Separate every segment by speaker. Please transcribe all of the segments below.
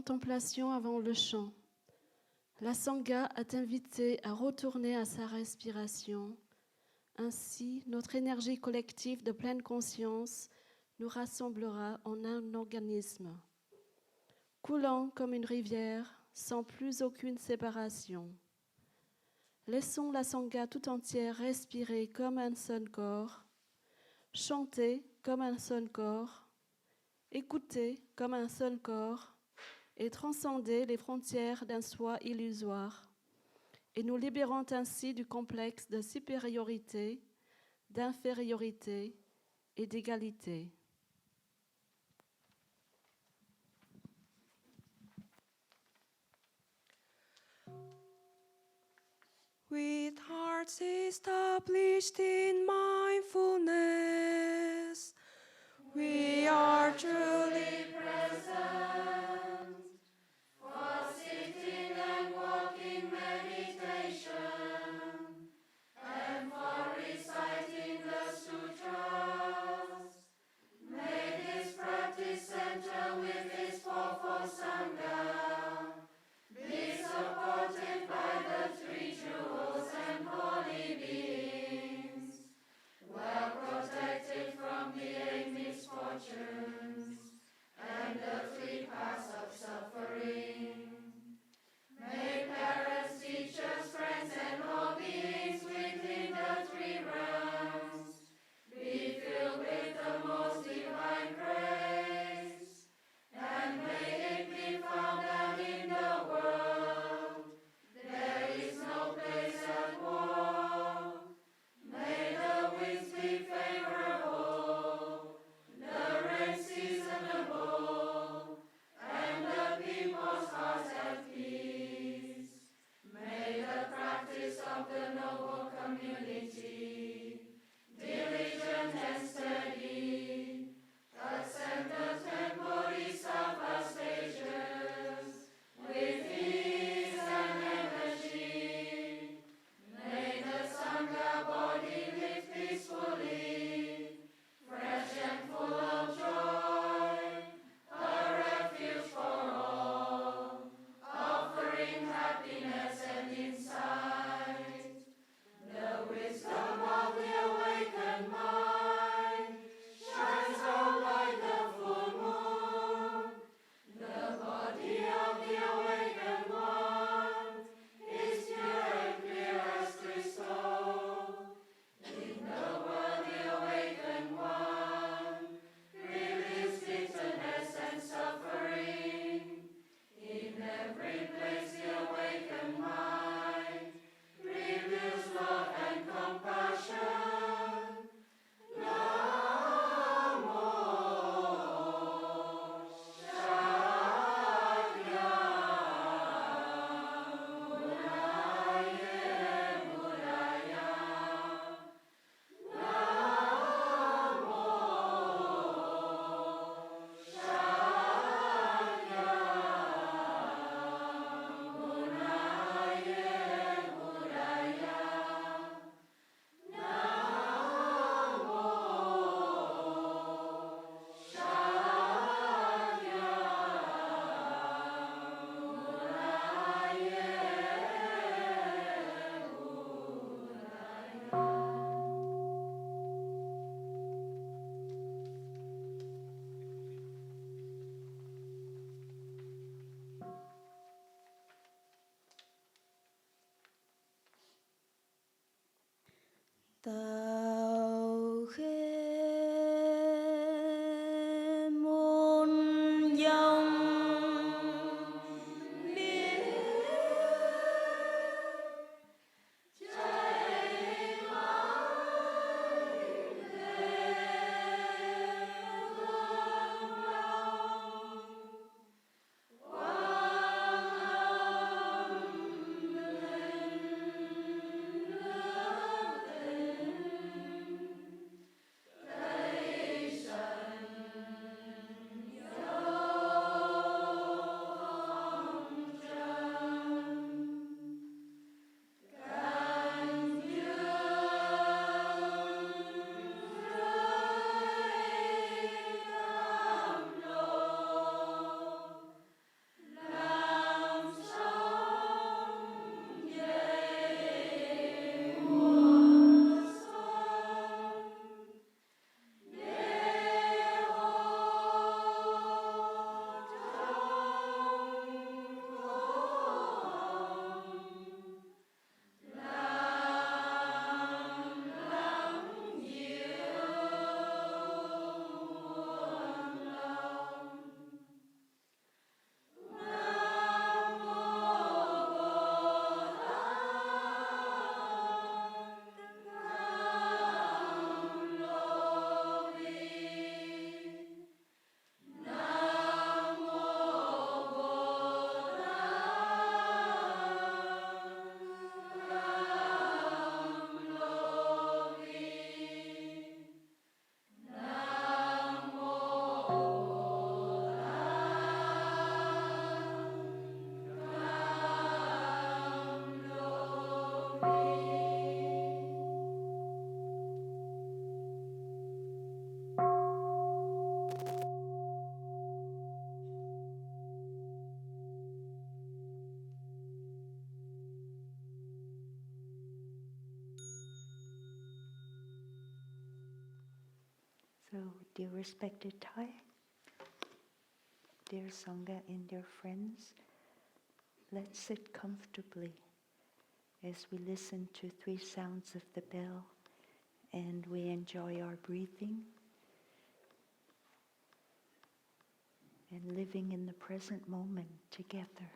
Speaker 1: contemplation avant le chant. La Sangha est invitée à retourner à sa respiration. Ainsi, notre énergie collective de pleine conscience nous rassemblera en un organisme, coulant comme une rivière, sans plus aucune séparation. Laissons la Sangha tout entière respirer comme un seul corps, chanter comme un seul corps, écouter comme un seul corps et transcender les frontières d'un soi illusoire, et nous libérant ainsi du complexe de supériorité, d'infériorité et d'égalité.
Speaker 2: With hearts established in mindfulness, we are truly present for sitting and walking meditation and for reciting the sutras. May this practice center with its fourfold Sangha be supported by the three jewels and holy beings, well protected from the eight misfortunes and the three paths of suffering. May parents, teachers, friends, and all beings within the three realms be filled with the most divine grace, and may it be found that in the world there is no place at war. May the winds be favorable, the rain seasonable, and the people's hearts at peace. May the practice of the noble community, diligent and steady, ascend the 10 bodhisattva stages with ease and energy. May the Sangha body live peacefully, fresh and full of joy, a refuge for all, offering happiness and insight. The wisdom of the awakened mind shines out like the full moon. The body of the awakened one is pure and clear as crystal. In the world the awakened one relieves bitterness and suffering. In every place the awakened mind reveals love and compassion. Namo Shakyamuni Buddhaya. Namo Shakyamuni Buddhaya. Tào Khê môn dòng biết chạy mãi về phương đông. Quang âm lên nước tình, Tây trần dấu
Speaker 3: So, dear respected Thay, dear Sangha and dear friends, let's sit comfortably as we listen to 3 sounds of the bell and we enjoy our breathing and living in the present moment together.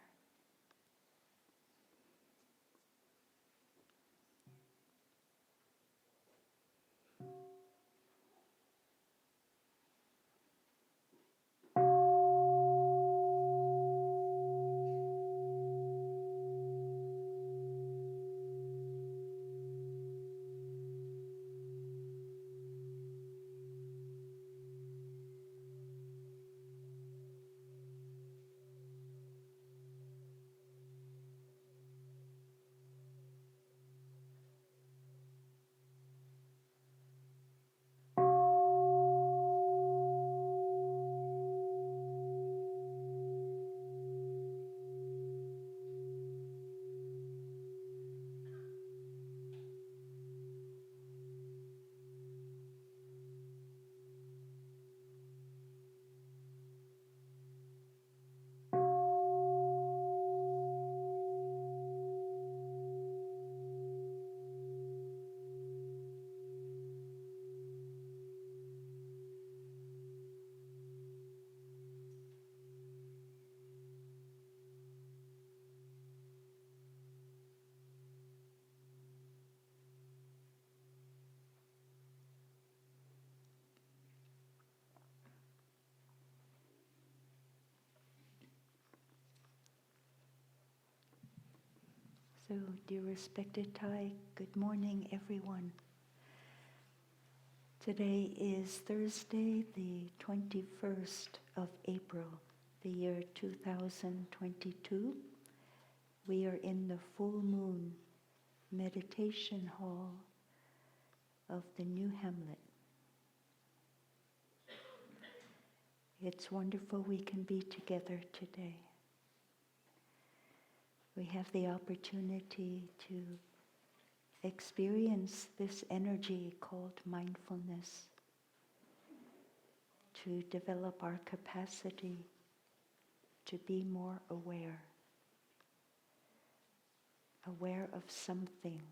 Speaker 3: So, dear respected Thay, good morning everyone. Today is Thursday, the 21st of April, the year 2022. We are in the full moon meditation hall of the New Hamlet. It's wonderful we can be together today. We have the opportunity to experience this energy called mindfulness, to develop our capacity to be more aware of something.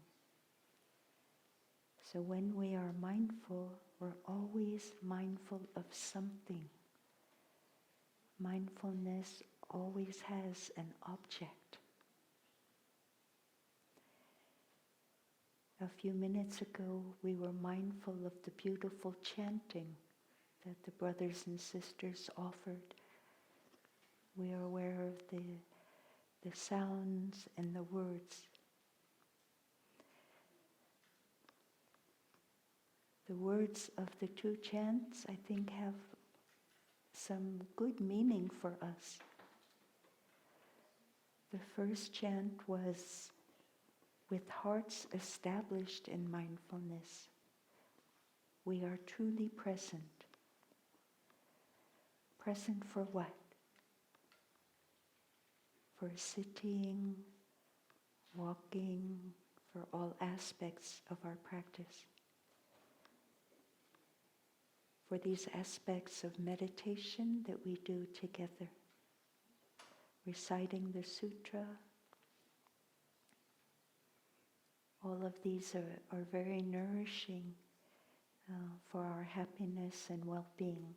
Speaker 3: So when we are mindful, we're always mindful of something. Mindfulness always has an object. A few minutes ago, we were mindful of the beautiful chanting that the brothers and sisters offered. We are aware of the sounds and the words. The words of the 2 chants, I think, have some good meaning for us. The first chant was, "With hearts established in mindfulness, we are truly present." Present for what? For sitting, walking, for all aspects of our practice. For these aspects of meditation that we do together. Reciting the sutra. All of these are very nourishing for our happiness and well-being.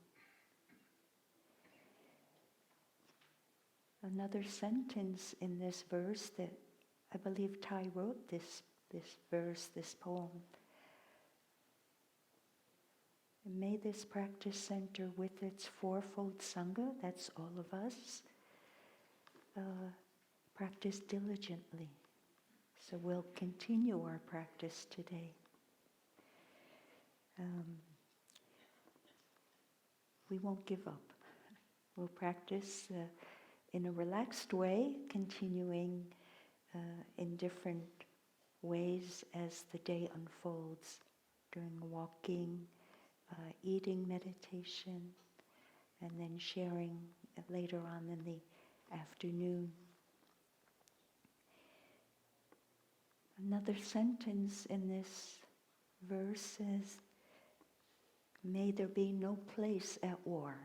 Speaker 3: Another sentence in this verse that I believe Thay wrote this verse, this poem. May this practice center with its fourfold Sangha, that's all of us, practice diligently. So we'll continue our practice today. We won't give up. We'll practice in a relaxed way, continuing in different ways as the day unfolds, during walking, eating meditation, and then sharing later on in the afternoon. Another sentence in this verse says, May there be no place at war.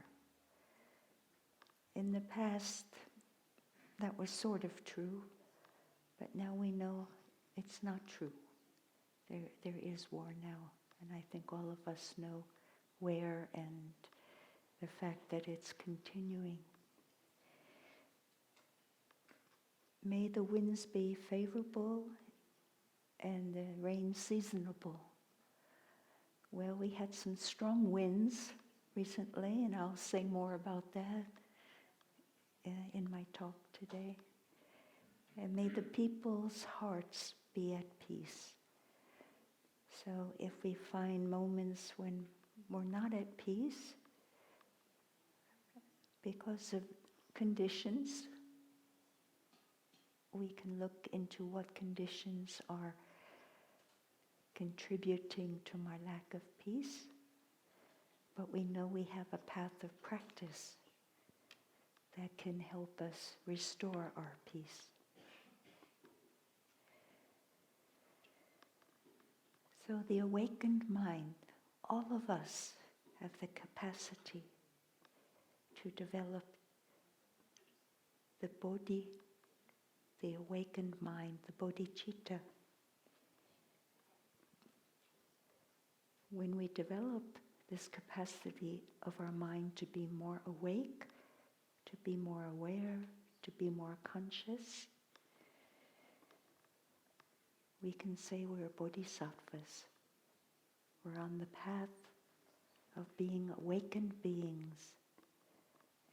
Speaker 3: In the past, that was sort of true, but now we know it's not true. There is war now, and I think all of us know where and the fact that it's continuing. May the winds be favorable and the rain seasonable. Well, we had some strong winds recently, and I'll say more about that in my talk today. And may the people's hearts be at peace. So if we find moments when we're not at peace because of conditions, we can look into what conditions are contributing to my lack of peace. But we know we have a path of practice that can help us restore our peace. So the awakened mind, all of us have the capacity to develop the bodhi, the awakened mind, the bodhicitta. When we develop this capacity of our mind to be more awake, to be more aware, to be more conscious, we can say we're bodhisattvas. We're on the path of being awakened beings.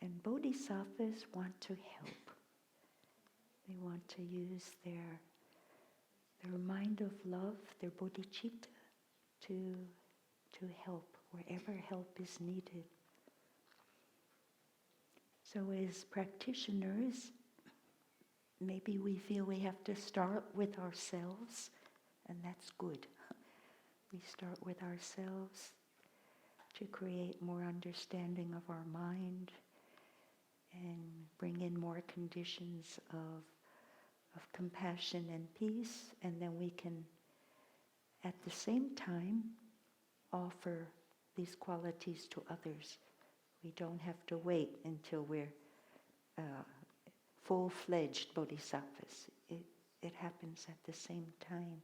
Speaker 3: And bodhisattvas want to help. They want to use their mind of love, their bodhicitta, to help wherever help is needed. So as practitioners, maybe we feel we have to start with ourselves, and that's good. We start with ourselves to create more understanding of our mind and bring in more conditions of compassion and peace, and then we can, at the same time, offer these qualities to others. We don't have to wait until we're full-fledged bodhisattvas. It happens at the same time.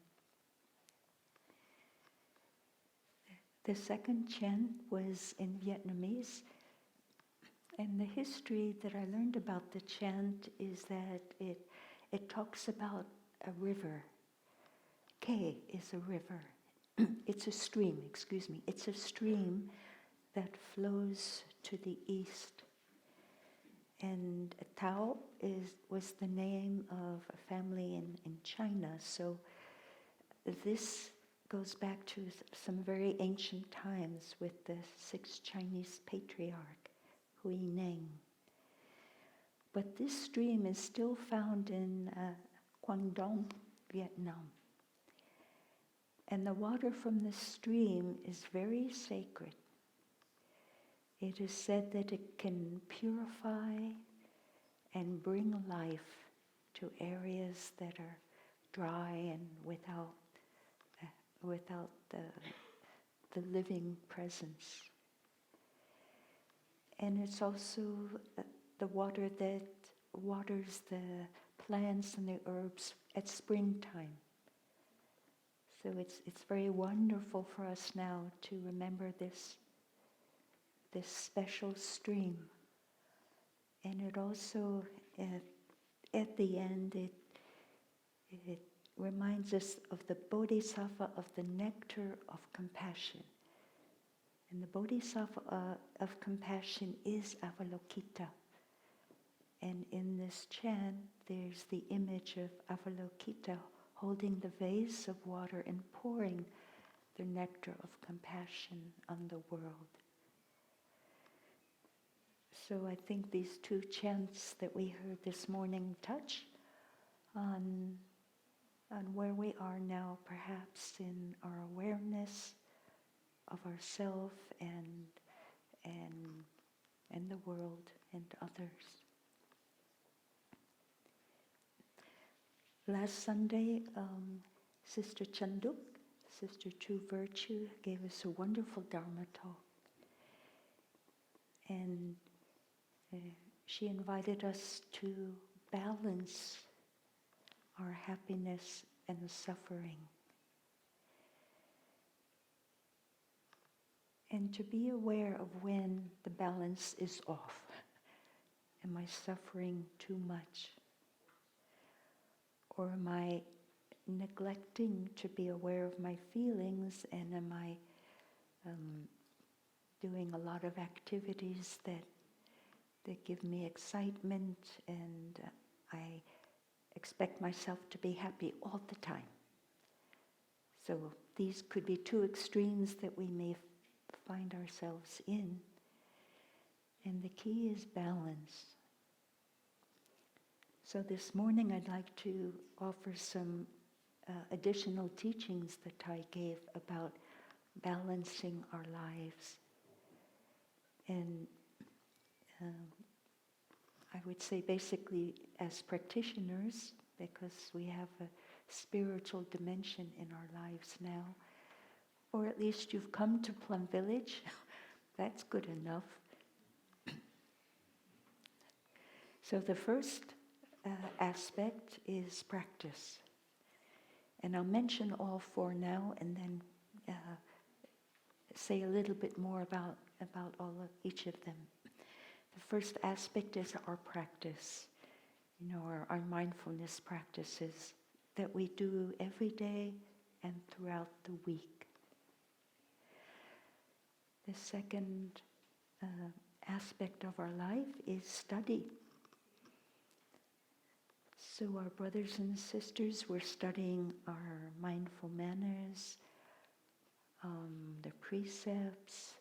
Speaker 3: The second chant was in Vietnamese, and the history that I learned about the chant is that it talks about a river. Thay is a river. It's a stream, It's a stream that flows to the east. And Tao was the name of a family in China. So this goes back to some very ancient times with the 6th Chinese patriarch, Hui Neng. But this stream is still found in Quang Dong, Vietnam. And the water from the stream is very sacred. It is said that it can purify and bring life to areas that are dry and without the living presence. And it's also the water that waters the plants and the herbs at springtime. So it's very wonderful for us now to remember this special stream. And it also, at the end, it reminds us of the bodhisattva of the nectar of compassion. And the bodhisattva of compassion is Avalokita. And in this chant, there's the image of Avalokita holding the vase of water and pouring the nectar of compassion on the world. So I think these two chants that we heard this morning touch on where we are now, perhaps in our awareness of ourself and the world and others. Last Sunday, Sister Chanduk, Sister True Virtue, gave us a wonderful Dharma talk. And she invited us to balance our happiness and suffering. And to be aware of when the balance is off. Am I suffering too much? Or am I neglecting to be aware of my feelings, and am I doing a lot of activities that give me excitement, and I expect myself to be happy all the time. So these could be two extremes that we may find ourselves in. And the key is balance. So this morning I'd like to offer some additional teachings that Thay gave about balancing our lives. And I would say basically as practitioners, because we have a spiritual dimension in our lives now, or at least you've come to Plum Village, that's good enough. So the first aspect is practice. And I'll mention all four now and then say a little bit more about each of them. The first aspect is our practice, our mindfulness practices that we do every day and throughout the week. The second aspect of our life is study. So our brothers and sisters, we're studying our mindful manners, the precepts,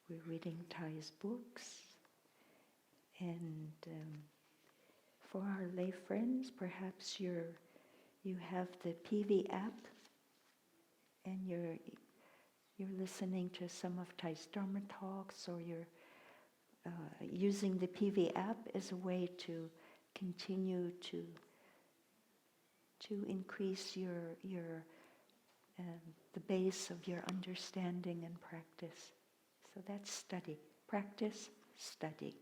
Speaker 3: we're reading Thay's books, and for our lay friends, perhaps you have the PV app, and you're listening to some of Thay's Dharma Talks, or you're using the PV app as a way to continue to increase the base of your understanding and practice. So that's study. Practice, study.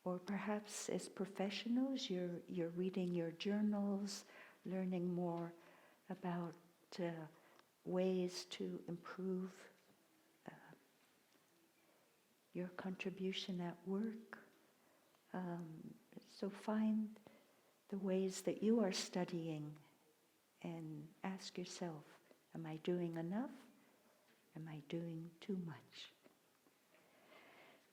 Speaker 3: Or perhaps as professionals, you're reading your journals, learning more about ways to improve your contribution at work. So find the ways that you are studying and ask yourself, am I doing enough? Am I doing too much?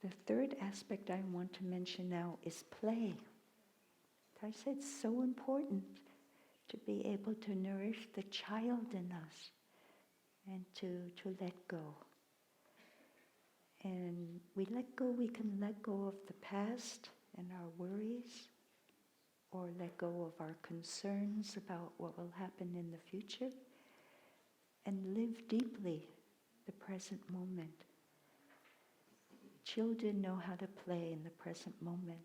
Speaker 3: The third aspect I want to mention now is play. I said it's so important to be able to nourish the child in us and to let go. And we can let go of the past and our worries, or let go of our concerns about what will happen in the future, and live deeply the present moment. Children know how to play in the present moment.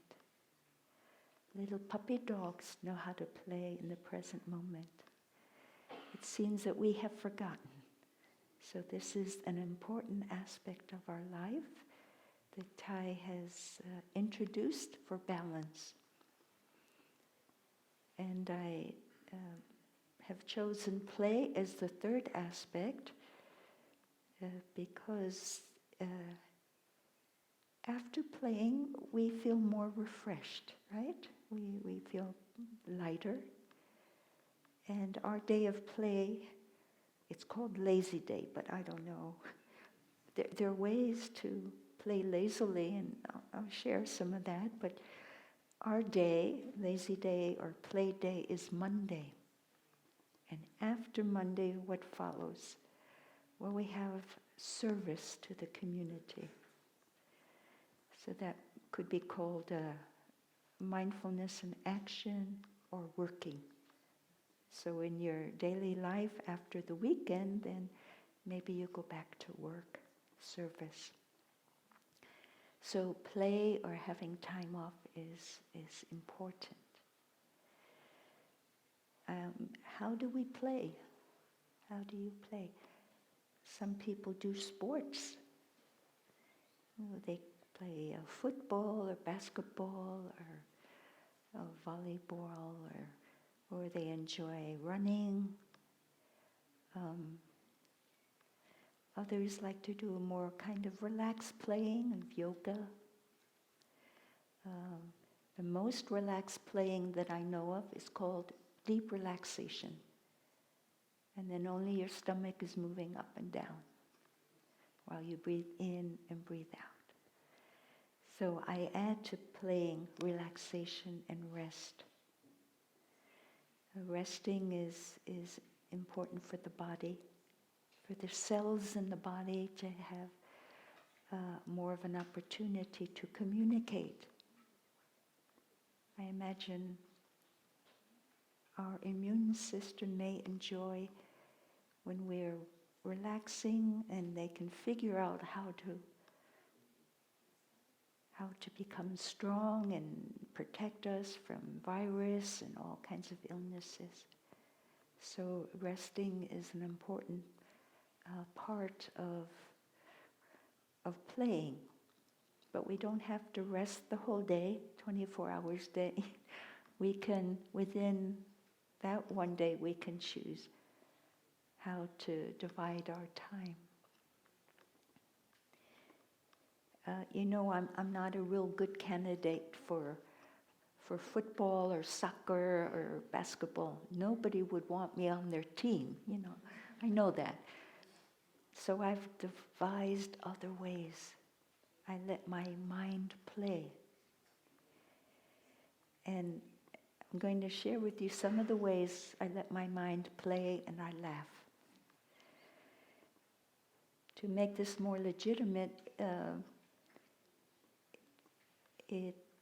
Speaker 3: Little puppy dogs know how to play in the present moment. It seems that we have forgotten. So this is an important aspect of our life that Thay has introduced for balance. And I have chosen play as the third aspect because after playing we feel more refreshed, right? We feel lighter. And our day of play, it's called lazy day, but I don't know. There are ways to play lazily, and I'll share some of that, but our day, lazy day or play day, is Monday. And after Monday, what follows? Well, we have service to the community. So that could be called mindfulness in action or working. So in your daily life after the weekend, then maybe you go back to work, service. So play or having time off is important. How do we play? How do you play? Some people do sports. They play football or basketball or volleyball, or they enjoy running. Others like to do a more kind of relaxed playing of yoga. The most relaxed playing that I know of is called deep relaxation. And then only your stomach is moving up and down while you breathe in and breathe out. So I add to playing relaxation and rest. Resting is important for the body, for the cells in the body to have more of an opportunity to communicate. I imagine our immune system may enjoy when we're relaxing and they can figure out how to become strong and protect us from virus and all kinds of illnesses. So resting is an important part of playing. But we don't have to rest the whole day, 24 hours a day. We can, within that one day, we can choose how to divide our time. I'm not a real good candidate for football or soccer or basketball. Nobody would want me on their team, I know that. So I've devised other ways. I let my mind play. And I'm going to share with you some of the ways I let my mind play and I laugh. To make this more legitimate,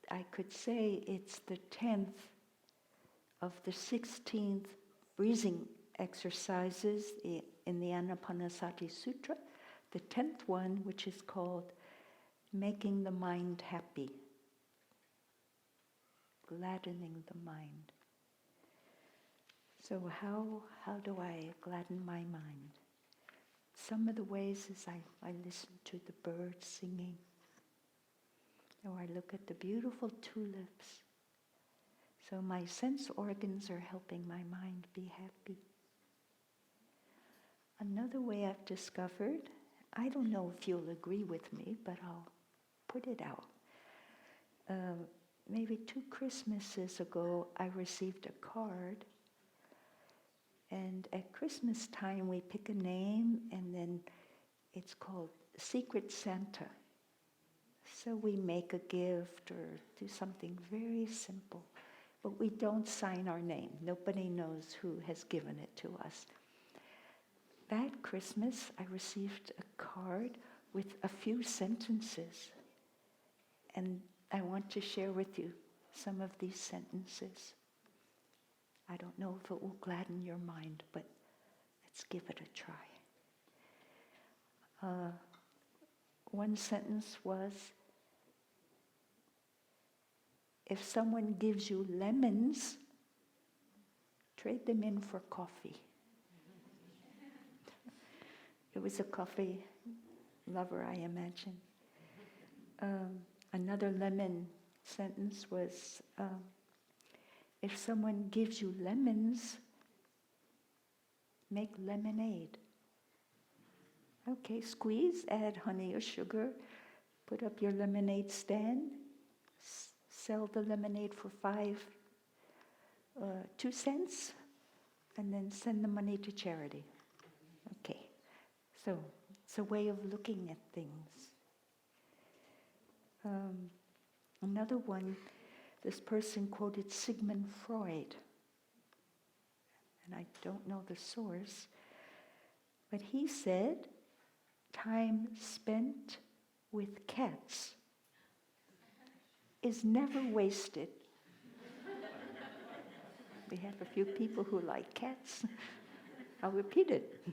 Speaker 3: I could say it's the 10th of the 16th breathing exercises in the Anapanasati Sutra, the 10th one, which is called making the mind happy, gladdening the mind. So how do I gladden my mind? Some of the ways is I listen to the birds singing, or I look at the beautiful tulips. So my sense organs are helping my mind be happy. Another way I've discovered, I don't know if you'll agree with me, but I'll put it out. Maybe 2 Christmases ago, I received a card. And at Christmas time, we pick a name, and then it's called Secret Santa. So we make a gift or do something very simple. But we don't sign our name. Nobody knows who has given it to us. That Christmas, I received a card with a few sentences. And I want to share with you some of these sentences. I don't know if it will gladden your mind, but let's give it a try. One sentence was, if someone gives you lemons, trade them in for coffee. It was a coffee lover, I imagine. Another lemon sentence was, if someone gives you lemons, make lemonade. Okay, squeeze, add honey or sugar, put up your lemonade stand, sell the lemonade for 2 cents, and then send the money to charity. Okay, so it's a way of looking at things. Another one, this person quoted Sigmund Freud, and I don't know the source, but he said, time spent with cats is never wasted. We have a few people who like cats. I'll repeat it.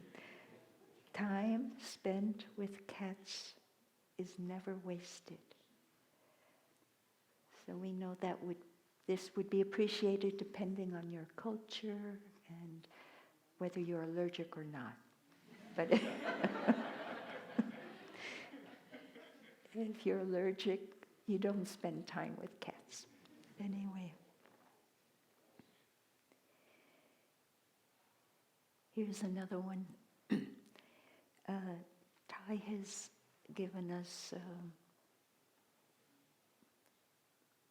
Speaker 3: Time spent with cats is never wasted. So we know that this would be appreciated depending on your culture and whether you're allergic or not. But if you're allergic, you don't spend time with cats. Anyway. Here's another one. Thay has given us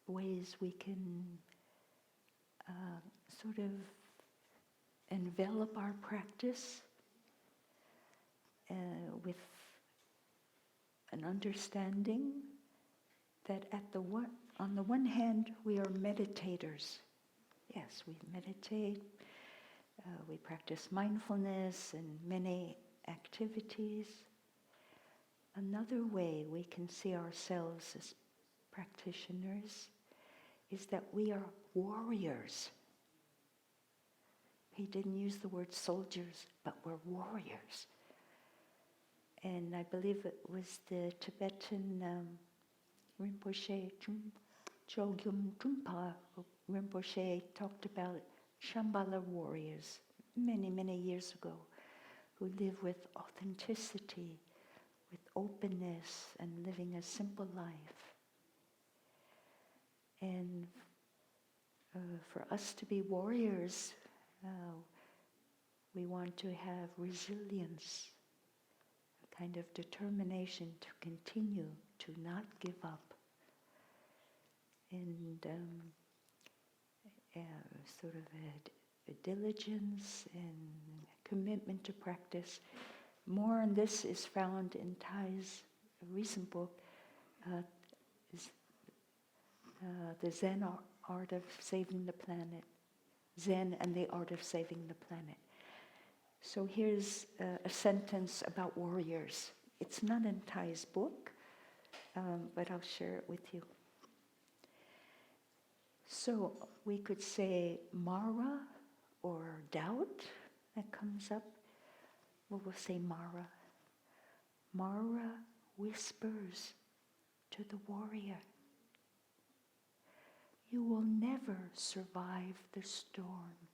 Speaker 3: ways we can sort of envelop our practice with an understanding that on the one hand, we are meditators. Yes, we meditate. We practice mindfulness and many activities. Another way we can see ourselves as practitioners is that we are warriors. He didn't use the word soldiers, but we're warriors. And I believe it was the Tibetan Rinpoche, Chogyam Trungpa Rinpoche talked about Shambhala warriors many, many years ago who live with authenticity, with openness, and living a simple life. And for us to be warriors, we want to have resilience, a kind of determination to continue, to not give up, and sort of a diligence and commitment to practice. More on this is found in Thay's recent book, The Zen Art of Saving the Planet. Zen and the Art of Saving the Planet. So here's a sentence about warriors. It's not in Thay's book, but I'll share it with you. So we could say Mara or doubt that comes up. Well, we'll say Mara. Mara whispers to the warrior, "You will never survive the storm."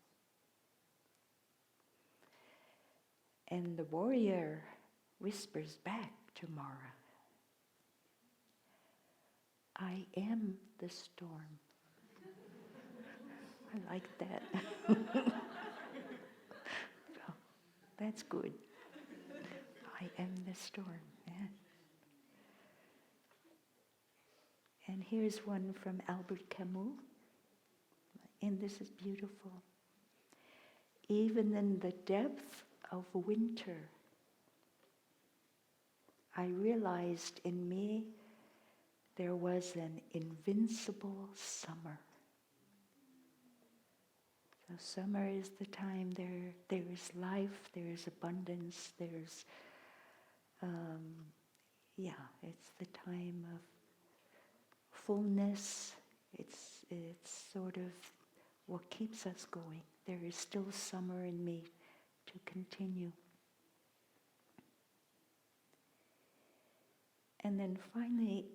Speaker 3: And the warrior whispers back to Mara, "I am the storm." I like that. Oh, that's good. I am the storm. Yeah. And here's one from Albert Camus, and this is beautiful. "Even in the depth of winter, I realized in me there was an invincible summer." So summer is the time there is life, there is abundance, there's, it's the time of fullness. It's sort of what keeps us going. There is still summer in me to continue. And then finally,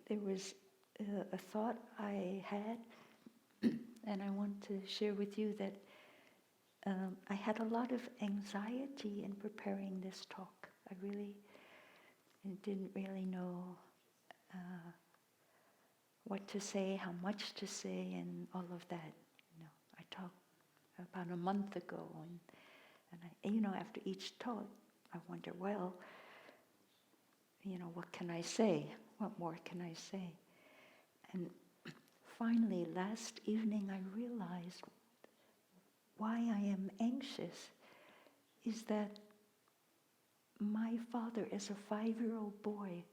Speaker 3: there was a thought I had, and I want to share with you that I had a lot of anxiety in preparing this talk. I really didn't really know what to say, how much to say, and all of that. I talked about a month ago, and after each talk, I wonder, well, what can I say? What more can I say? And finally, last evening, I realized why I am anxious is that my father, as a 5-year-old boy,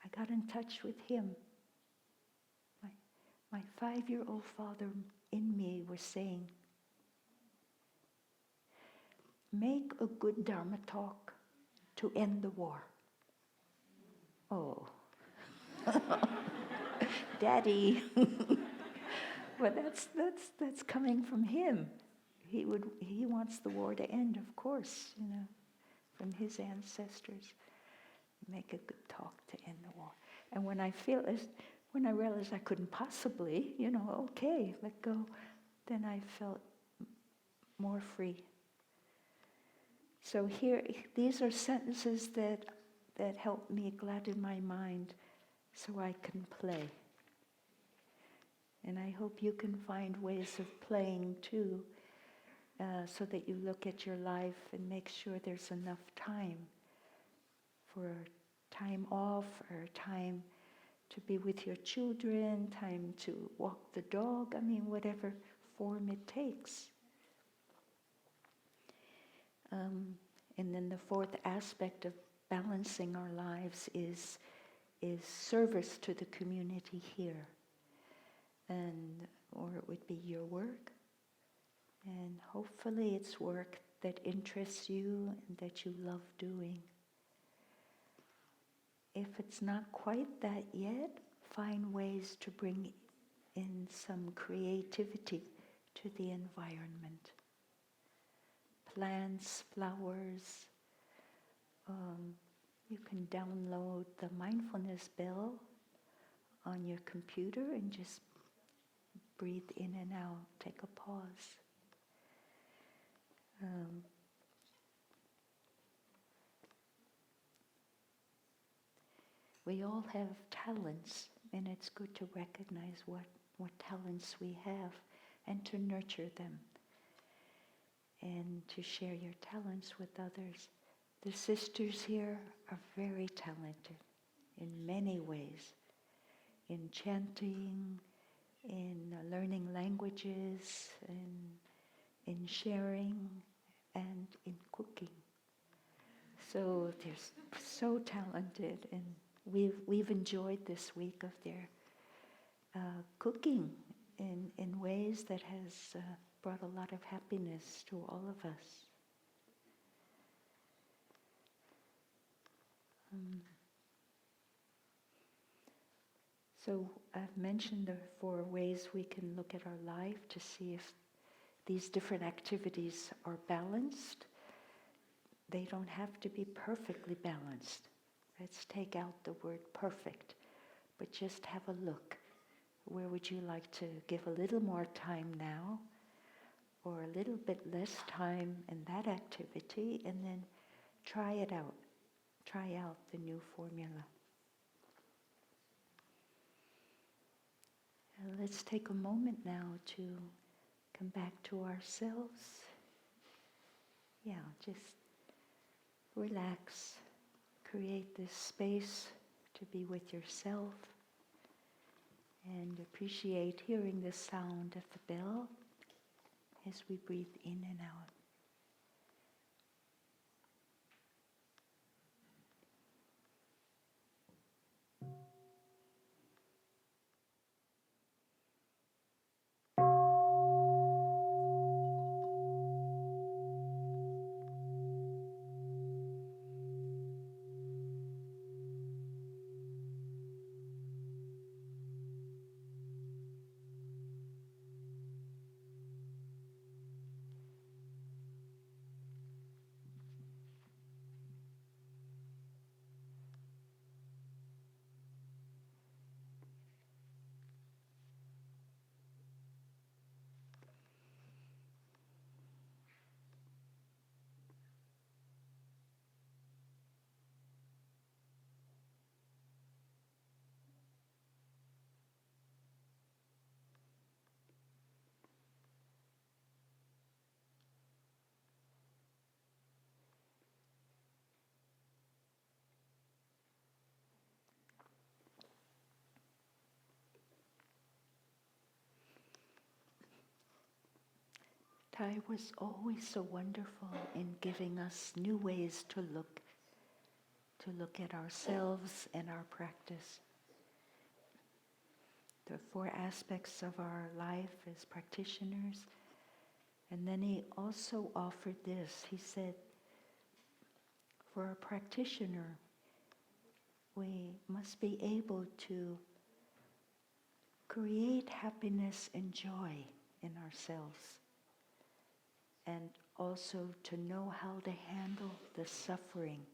Speaker 3: I got in touch with him. My 5-year-old father in me was saying, "Make a good Dharma talk to end the war." Oh. Daddy. Well, that's coming from him. He wants the war to end, of course, from his ancestors. Make a good talk to end the war. And when I realized I couldn't possibly, okay, let go, then I felt more free. So here, these are sentences that that help me gladden my mind so I can play. And I hope you can find ways of playing too, so that you look at your life and make sure there's enough time for time off or time to be with your children, time to walk the dog, whatever form it takes. And then the fourth aspect of balancing our lives is service to the community here. Or it would be your work. And hopefully it's work that interests you and that you love doing. If it's not quite that yet, find ways to bring in some creativity to the environment. Plants, flowers. You can download the mindfulness bell on your computer and just breathe in and out. Take a pause. We all have talents, and it's good to recognize what talents we have and to nurture them and to share your talents with others. The sisters here are very talented in many ways, in chanting, in learning languages, in sharing, and in cooking. So they're so talented, and we've enjoyed this week of their cooking in ways that has brought a lot of happiness to all of us. So I've mentioned the 4 ways we can look at our life to see if these different activities are balanced. They don't have to be perfectly balanced. Let's take out the word perfect, but just have a look. Where would you like to give a little more time now, or a little bit less time in that activity, and then try it out. Try out the new formula. Let's take a moment now to come back to ourselves. Yeah, just relax. Create this space to be with yourself and appreciate hearing the sound of the bell as we breathe in and out. Thay was always so wonderful in giving us new ways to look at ourselves and our practice. The 4 aspects of our life as practitioners. And then he also offered this. He said, for a practitioner, we must be able to create happiness and joy in ourselves, and also to know how to handle the suffering.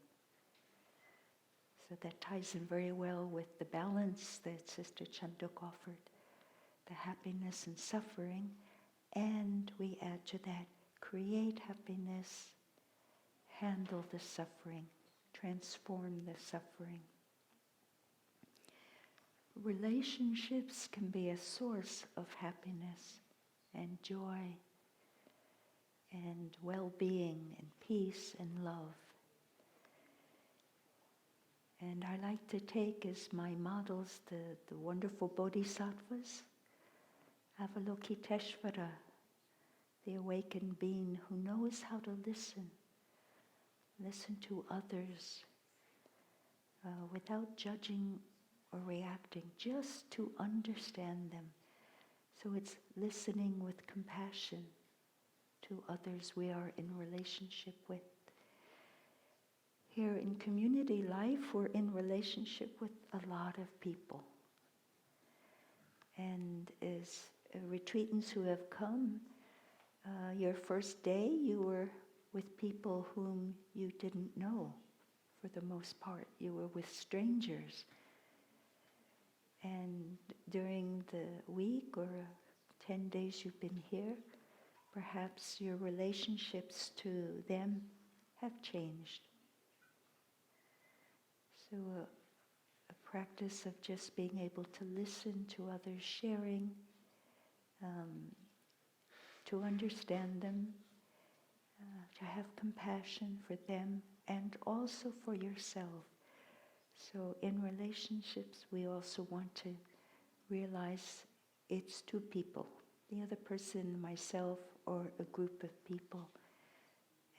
Speaker 3: So that ties in very well with the balance that Sister Chantuk offered, the happiness and suffering, and we add to that, create happiness, handle the suffering, transform the suffering. Relationships can be a source of happiness and joy and well-being and peace and love. And I like to take as my models the wonderful bodhisattvas, Avalokiteshvara, the awakened being who knows how to listen to others without judging or reacting, just to understand them. So it's listening with compassion to others we are in relationship with. Here in community life, we're in relationship with a lot of people. And as retreatants who have come, your first day you were with people whom you didn't know for the most part. You were with strangers. And during the week or 10 days you've been here, perhaps your relationships to them have changed. So a practice of just being able to listen to others sharing, to understand them, to have compassion for them and also for yourself. So in relationships, we also want to realize it's two people, the other person, myself, or a group of people,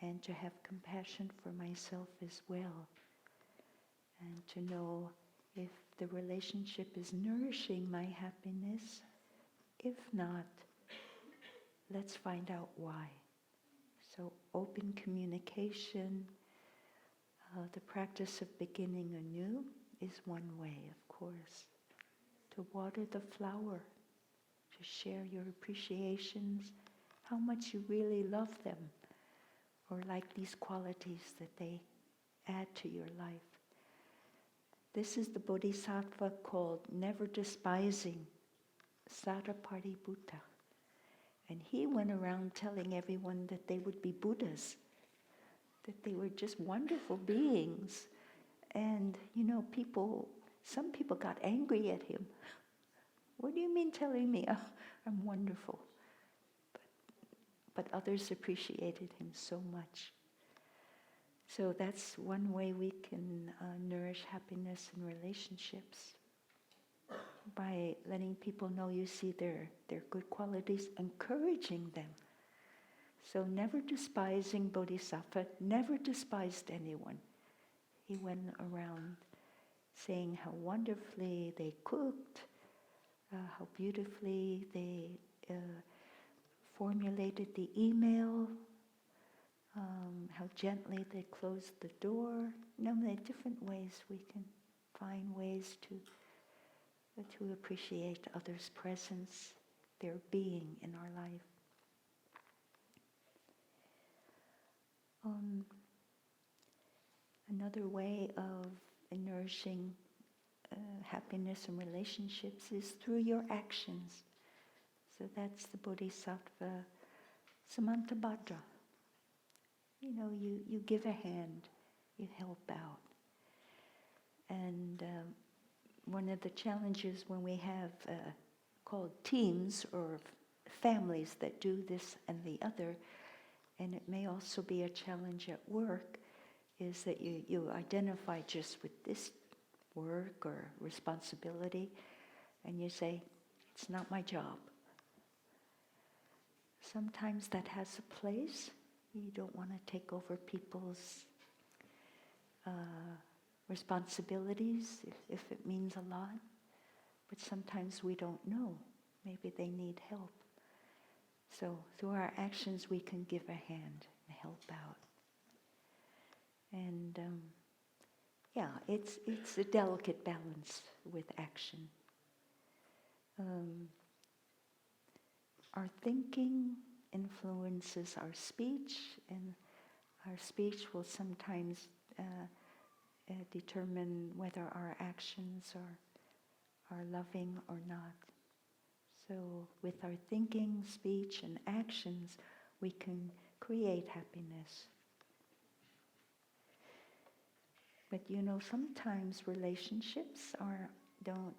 Speaker 3: and to have compassion for myself as well, and to know if the relationship is nourishing my happiness. If not, let's find out why. So open communication, the practice of beginning anew is one way, of course. To water the flower, to share your appreciations, how much you really love them, or like these qualities that they add to your life. This is the bodhisattva called never despising, Sataparibhutta. And he went around telling everyone that they would be Buddhas, that they were just wonderful beings. And, some people got angry at him. What do you mean telling me I'm wonderful? But others appreciated him so much. So that's one way we can nourish happiness in relationships, by letting people know you see their good qualities, encouraging them. So never despising Bodhisattva, never despised anyone. He went around saying how wonderfully they cooked, how beautifully they formulated the email, how gently they closed the door. There are different ways we can find ways to appreciate others' presence, their being in our life. Another way of nourishing happiness in relationships is through your actions. So that's the Bodhisattva Samantabhadra. You give a hand, you help out. And one of the challenges when we have called teams or families that do this and the other, and it may also be a challenge at work, is that you identify just with this work or responsibility, and you say, it's not my job. Sometimes that has a place. You don't want to take over people's responsibilities if it means a lot. But sometimes we don't know. Maybe they need help. So through our actions we can give a hand and help out. And it's a delicate balance with action. Our thinking influences our speech, and our speech will sometimes determine whether our actions are loving or not. So with our thinking, speech, and actions, we can create happiness. But sometimes relationships don't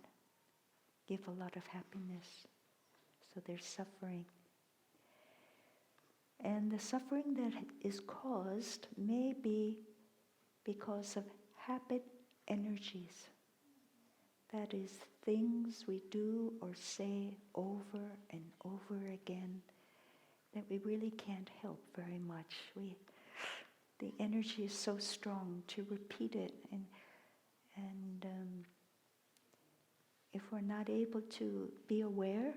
Speaker 3: give a lot of happiness, so there's suffering. And the suffering that is caused may be because of habit energies. That is, things we do or say over and over again that we really can't help very much. The energy is so strong to repeat it, and if we're not able to be aware,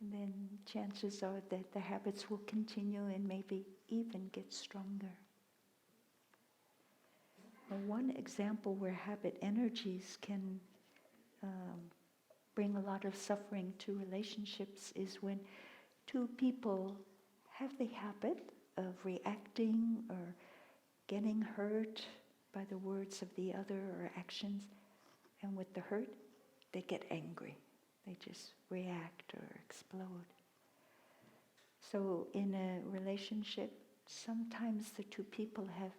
Speaker 3: then chances are that the habits will continue and maybe even get stronger. One example where habit energies can bring a lot of suffering to relationships is when two people have the habit of reacting or getting hurt by the words of the other or actions, and with the hurt, they get angry. They just react or explode. So in a relationship, sometimes the two people have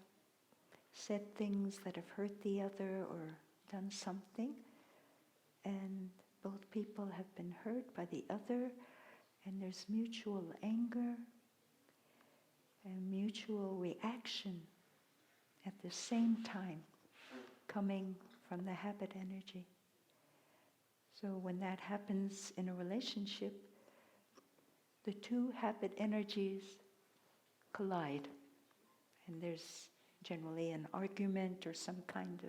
Speaker 3: said things that have hurt the other or done something, and both people have been hurt by the other, and there's mutual anger and mutual reaction at the same time coming from the habit energy. So when that happens in a relationship, the two habit energies collide, and there's generally an argument or sometimes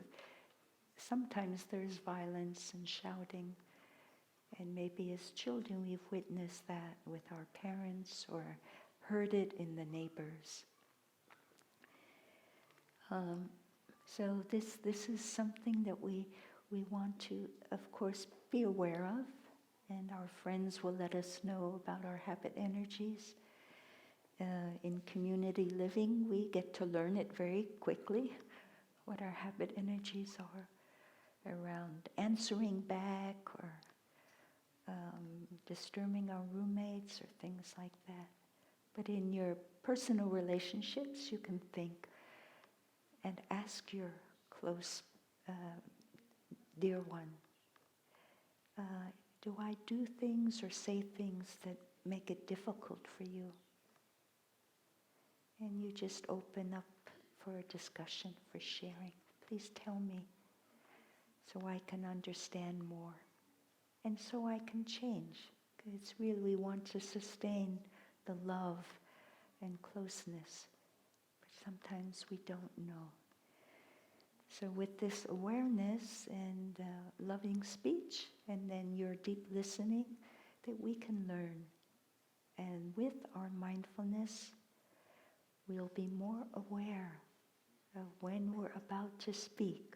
Speaker 3: there's violence and shouting, and maybe as children we've witnessed that with our parents or heard it in the neighbors. So this is something that we want to, of course, be aware of, and our friends will let us know about our habit energies. In community living, we get to learn it very quickly, what our habit energies are around answering back or disturbing our roommates or things like that. But in your personal relationships, you can think and ask your close dear one, do I do things or say things that make it difficult for you? And you just open up for a discussion, for sharing. Please tell me so I can understand more and so I can change. Because it's really, we want to sustain the love and closeness, but sometimes we don't know. So with this awareness and loving speech, and then your deep listening, that we can learn. And with our mindfulness, we'll be more aware of when we're about to speak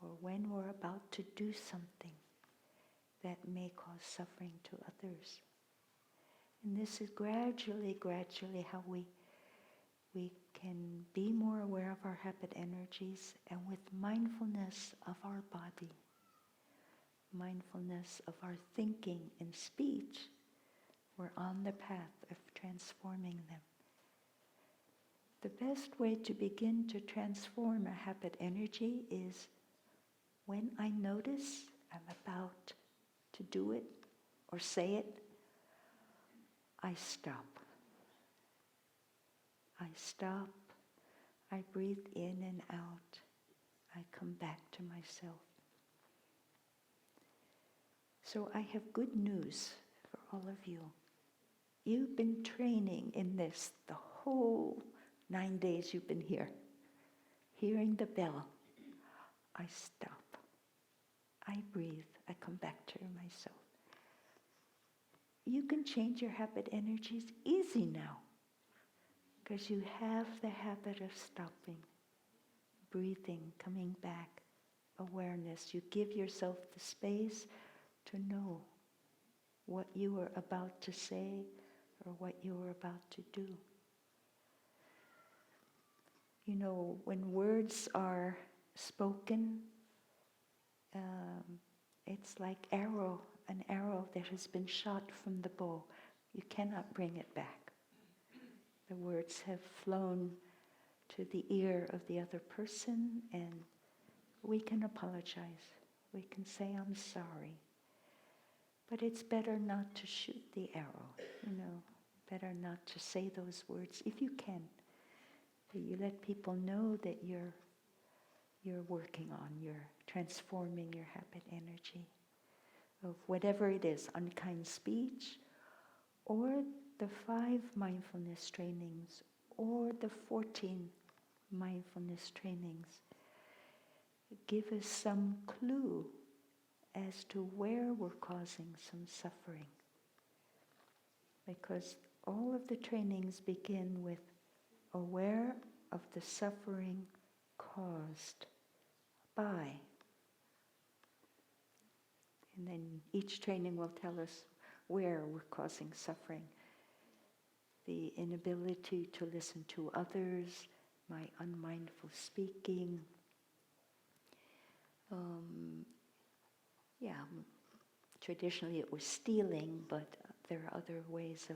Speaker 3: or when we're about to do something that may cause suffering to others. And this is gradually how we can be more aware of our habit energies, and with mindfulness of our body, mindfulness of our thinking and speech, we're on the path of transforming them. The best way to begin to transform a habit energy is when I notice I'm about to do it or say it, I stop. I stop, I breathe in and out, I come back to myself. So I have good news for all of you. You've been training in this the whole 9 days you've been here. Hearing the bell, I stop, I breathe, I come back to myself. You can change your habit energies easy now, because you have the habit of stopping, breathing, coming back, awareness. You give yourself the space to know what you were about to say or what you were about to do. You know, when words are spoken, it's like an arrow that has been shot from the bow. You cannot bring it back. The words have flown to the ear of the other person, and we can apologize. We can say, I'm sorry. But it's better not to shoot the arrow, better not to say those words if you can. That you let people know that you're working on, you're transforming your habit energy of whatever it is, unkind speech, or the 5 mindfulness trainings, or the 14 mindfulness trainings. Give us some clue as to where we're causing some suffering. Because all of the trainings begin with aware of the suffering caused by. And then each training will tell us where we're causing suffering. The inability to listen to others, my unmindful speaking. Traditionally it was stealing, but there are other ways of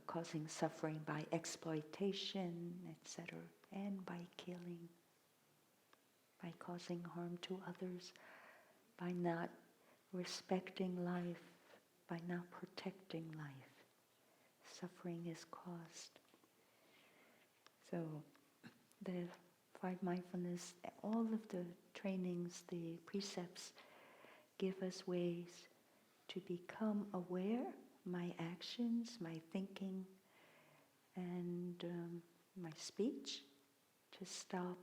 Speaker 3: causing suffering by exploitation, etc., and by killing, by causing harm to others, by not respecting life, by not protecting life. Suffering is caused. So the 5 mindfulness, all of the trainings, the precepts, give us ways to become aware, my actions, my thinking, and my speech, to stop,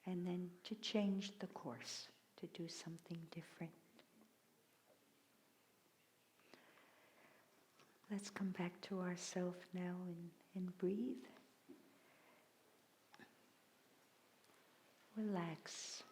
Speaker 3: and then to change the course, to do something different. Let's come back to ourselves now and breathe. Relax.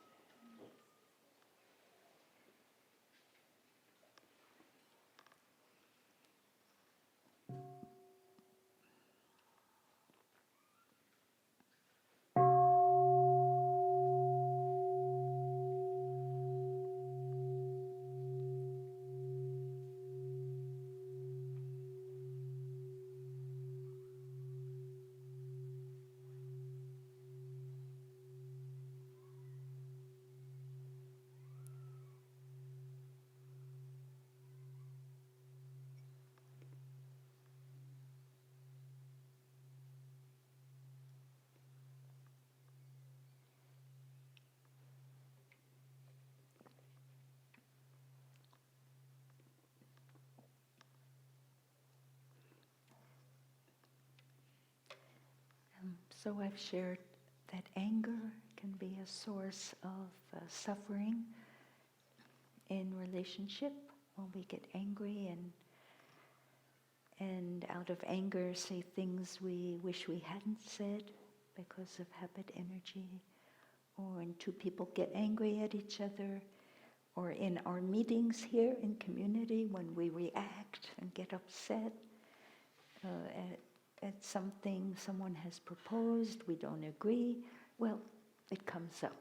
Speaker 3: So I've shared that anger can be a source of suffering in relationship when we get angry and out of anger say things we wish we hadn't said because of habit energy, or when 2 people get angry at each other, or in our meetings here in community when we react and get upset at something someone has proposed, we don't agree, well, it comes up.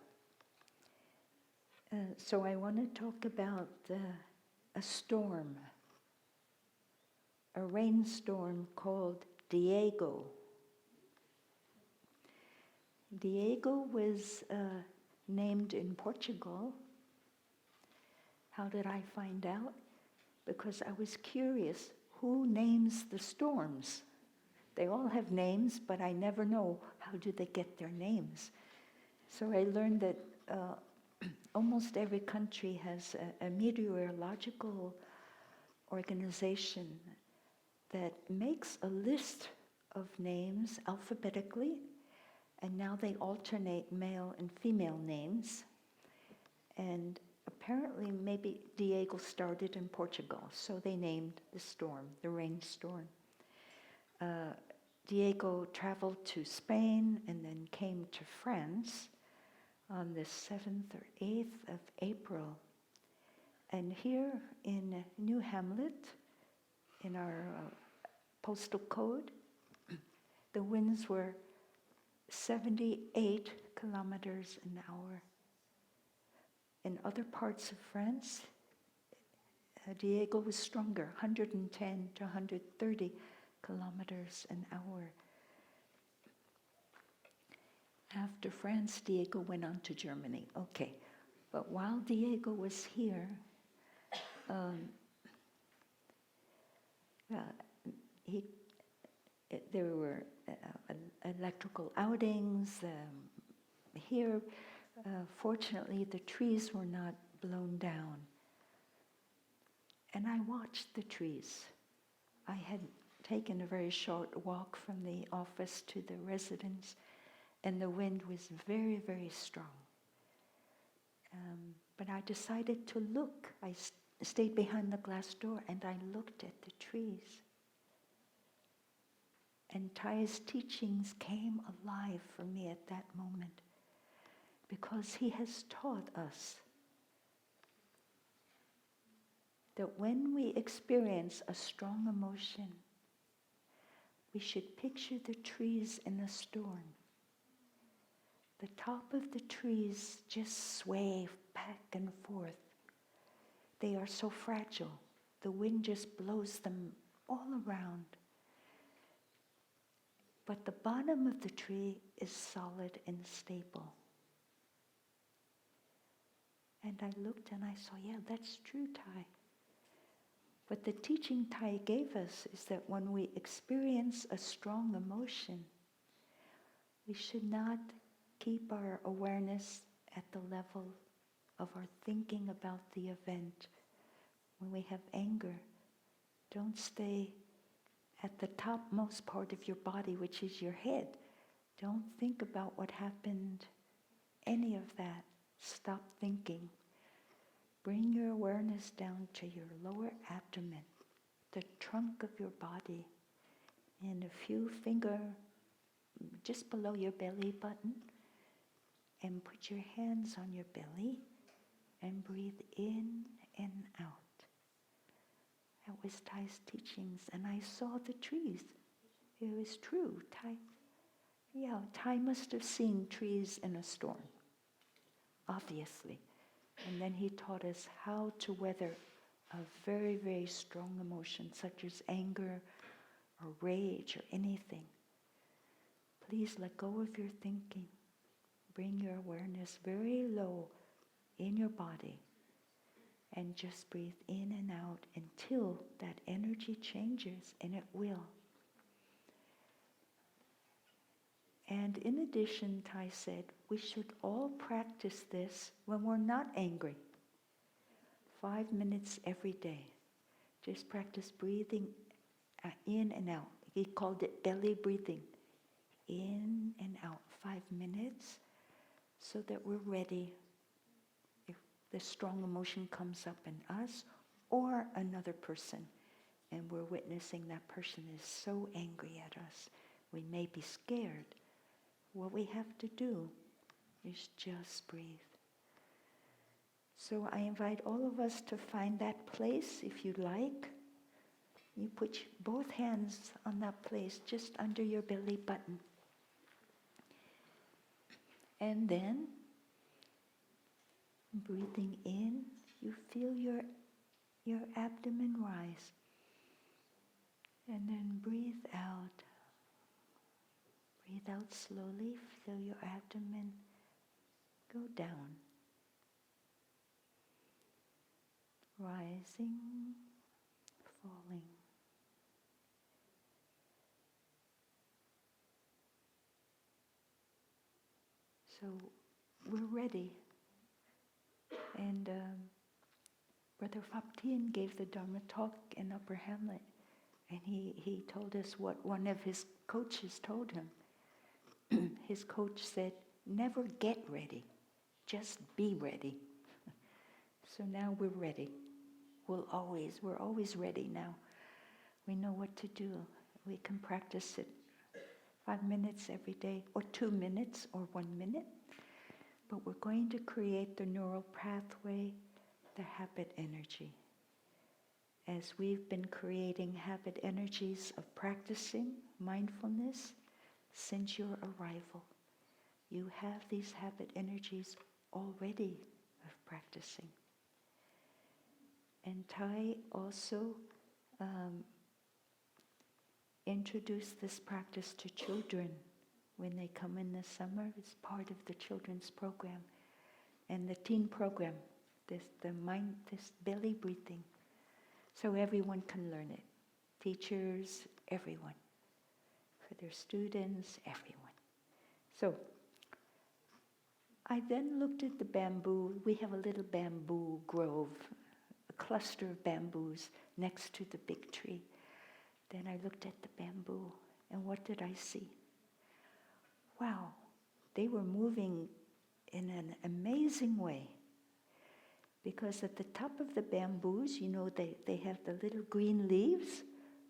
Speaker 3: So I want to talk about a storm, a rainstorm called Diego. Diego was named in Portugal. How did I find out? Because I was curious, who names the storms? They all have names, but I never know how do they get their names. So I learned that almost every country has a meteorological organization that makes a list of names alphabetically, and now they alternate male and female names. And apparently maybe Diego started in Portugal, so they named the storm, the rainstorm. Diego traveled to Spain and then came to France on the 7th or 8th of April. And here in New Hamlet, in our postal code, the winds were 78 kilometers an hour. In other parts of France, Diego was stronger, 110 to 130 kilometers an hour. after France, Diego went on to Germany. Okay, but while Diego was here, there were electrical outings here. Fortunately, the trees were not blown down. And I watched the trees. I had taken a very short walk from the office to the residence, and the wind was very, very strong. But I decided to look. I stayed behind the glass door and I looked at the trees. And Thay's teachings came alive for me at that moment, because he has taught us that when we experience a strong emotion, we should picture the trees in a storm. The top of the trees just sway back and forth. They are so fragile. The wind just blows them all around. But the bottom of the tree is solid and stable. And I looked and I saw, yeah, that's true, Thay. But the teaching Thay gave us is that when we experience a strong emotion, we should not keep our awareness at the level of our thinking about the event. When we have anger, don't stay at the topmost part of your body, which is your head. Don't think about what happened, any of that. Stop thinking. Bring your awareness down to your lower abdomen, the trunk of your body, and a few fingers just below your belly button, and put your hands on your belly and breathe in and out. That was Thay's teachings, and I saw the trees. It was true. Thay must have seen trees in a storm, obviously. And then he taught us how to weather a very, very strong emotion, such as anger or rage or anything. Please let go of your thinking. Bring your awareness very low in your body and just breathe in and out until that energy changes, and it will. And in addition, Thay said, we should all practice this when we're not angry. 5 minutes every day. Just practice breathing in and out. He called it belly breathing. In and out, 5 minutes, so that we're ready if the strong emotion comes up in us or another person, and we're witnessing that person is so angry at us. We may be scared. What we have to do is just breathe. So I invite all of us to find that place if you like. You put both hands on that place just under your belly button. And then, breathing in, you feel your abdomen rise. And then breathe out. Breathe out slowly, feel your abdomen go down. Rising, falling. So we're ready. And Brother Faptien gave the Dharma Talk in Upper Hamlet. And he told us what one of his coaches told him. His coach said, never get ready, just be ready. So now we're ready. We're always ready now. We know what to do. We can practice it 5 minutes every day, or 2 minutes, or 1 minute. But we're going to create the neural pathway, the habit energy. As we've been creating habit energies of practicing mindfulness since your arrival, you have these habit energies already of practicing. And Thay also introduced this practice to children when they come in the summer. It's part of the children's program and the teen program, this belly breathing. So everyone can learn it. Teachers, everyone. For their students, everyone. So I then looked at the bamboo. We have a little bamboo grove, a cluster of bamboos next to the big tree. Then I looked at the bamboo, and what did I see? Wow, they were moving in an amazing way. Because at the top of the bamboos, they have the little green leaves,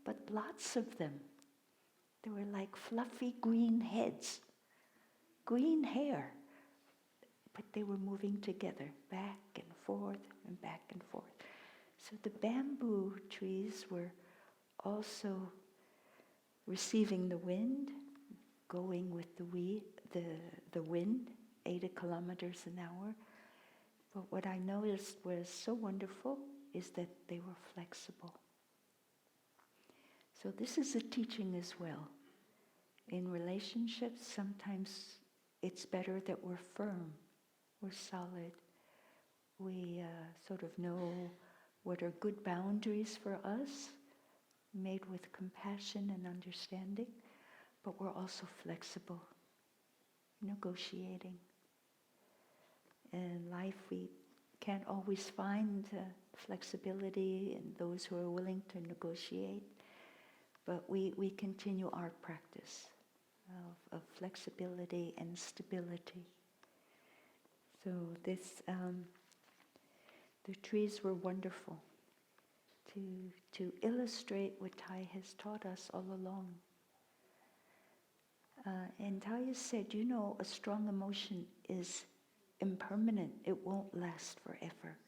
Speaker 3: but lots of them. They were like fluffy green heads, green hair. But they were moving together, back and forth and back and forth. So the bamboo trees were also receiving the wind, going with the wind, 80 kilometers an hour. But what I noticed was so wonderful is that they were flexible. So this is a teaching as well. In relationships, sometimes it's better that we're firm, we're solid. We sort of know what are good boundaries for us, made with compassion and understanding, but we're also flexible, negotiating. In life, we can't always find flexibility in those who are willing to negotiate, but we continue our practice of flexibility and stability. So the trees were wonderful to illustrate what Thay has taught us all along. And Thay has said, a strong emotion is impermanent. It won't last forever.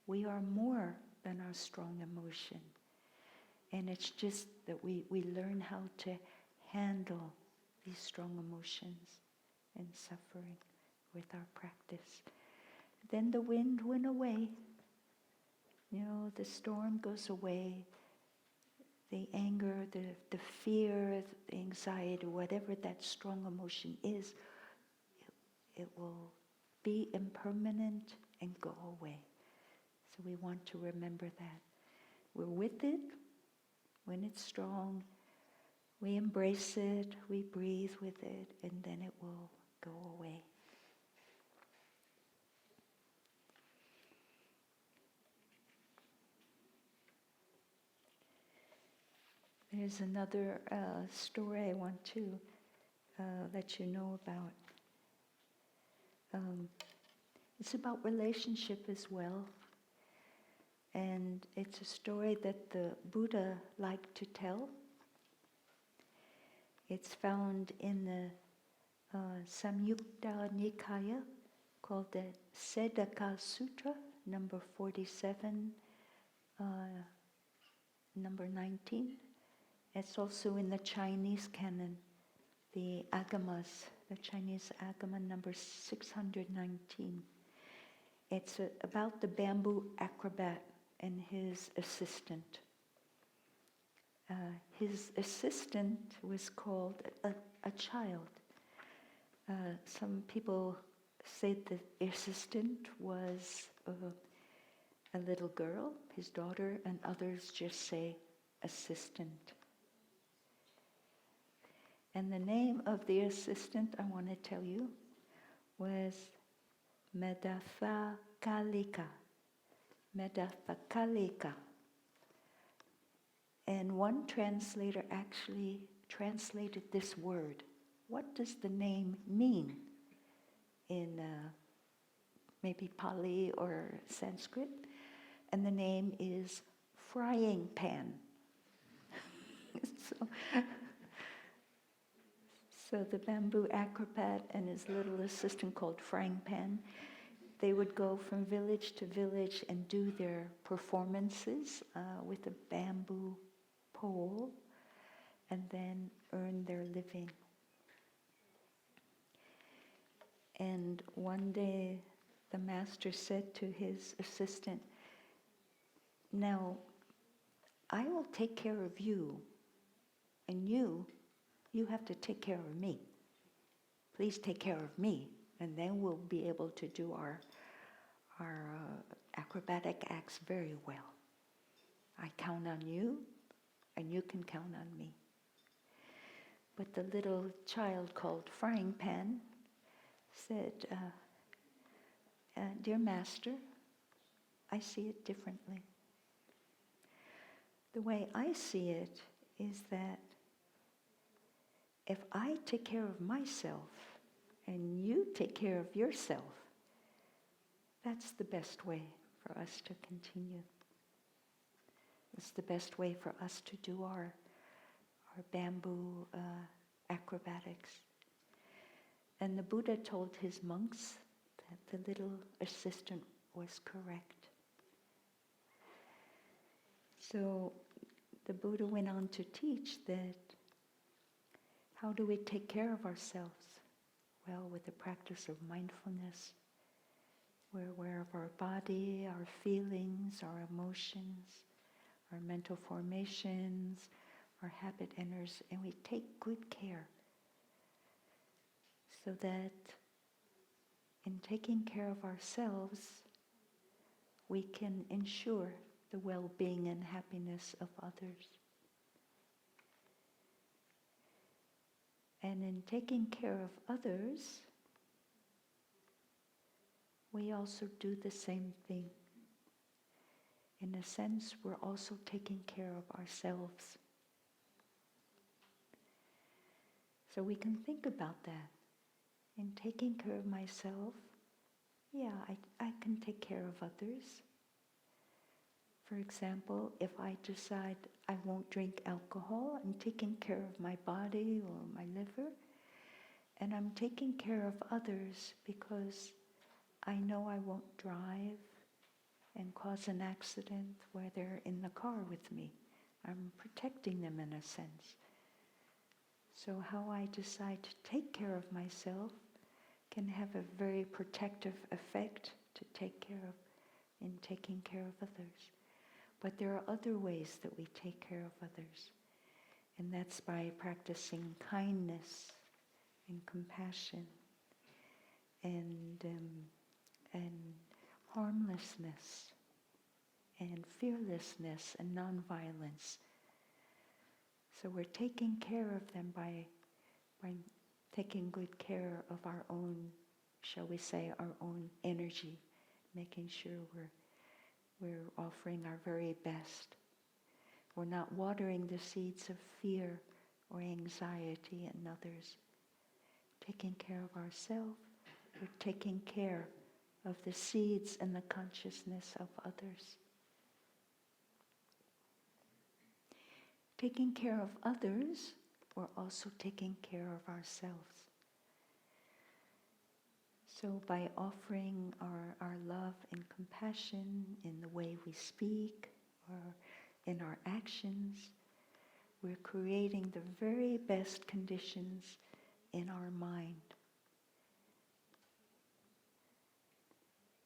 Speaker 3: We are more than our strong emotion. And it's just that we learn how to handle these strong emotions and suffering with our practice. Then the wind went away. The storm goes away. The anger, the fear, the anxiety, whatever that strong emotion is, it will be impermanent and go away. So we want to remember that. We're with it when it's strong. We embrace it, we breathe with it, and then it will go away. There's another story I want to let you know about. It's about relationship as well. And it's a story that the Buddha liked to tell. It's found in the Samyutta Nikaya, called the Sedaka Sutra, number 47, number 19. It's also in the Chinese canon, the Agamas, the Chinese Agama number 619. It's about the bamboo acrobat and his assistant. His assistant was called a child. Some people say the assistant was a little girl, his daughter, and others just say assistant. And the name of the assistant, I want to tell you, was Medaphakalika. Medaphakalika. And one translator actually translated this word. What does the name mean in maybe Pali or Sanskrit? And the name is frying pan. So the bamboo acrobat and his little assistant called frying pan, they would go from village to village and do their performances with a bamboo pole and then earn their living. And one day the master said to his assistant, "Now, I will take care of you, and you have to take care of me." please take care of me, and then we'll be able to do our acrobatic acts very well. I count on you, and you can count on me. But the little child called Frying Pan said, Dear Master, I see it differently. The way I see it is that if I take care of myself and you take care of yourself, that's the best way for us to continue. It's the best way for us to do our bamboo acrobatics. And the Buddha told his monks that the little assistant was correct. So the Buddha went on to teach that how do we take care of ourselves? Well, with the practice of mindfulness, we're aware of our body, our feelings, our emotions, our mental formations, our habit enters, and we take good care so that in taking care of ourselves, we can ensure the well-being and happiness of others. And in taking care of others, we also do the same thing. In a sense, we're also taking care of ourselves. So we can think about that. In taking care of myself, I can take care of others. For example, if I decide I won't drink alcohol, I'm taking care of my body or my liver, and I'm taking care of others because I know I won't drive and cause an accident where they're in the car with me. I'm protecting them in a sense. So how I decide to take care of myself can have a very protective effect to take care of in taking care of others. But there are other ways that we take care of others, and that's by practicing kindness and compassion and harmlessness and fearlessness and nonviolence. So we're taking care of them by taking good care of our own, shall we say, our own energy, making sure we're offering our very best. We're not watering the seeds of fear or anxiety in others. Taking care of ourselves, we're taking care of the seeds and the consciousness of others. Taking care of others, we're also taking care of ourselves. So by offering our love and compassion in the way we speak or in our actions, we're creating the very best conditions in our mind.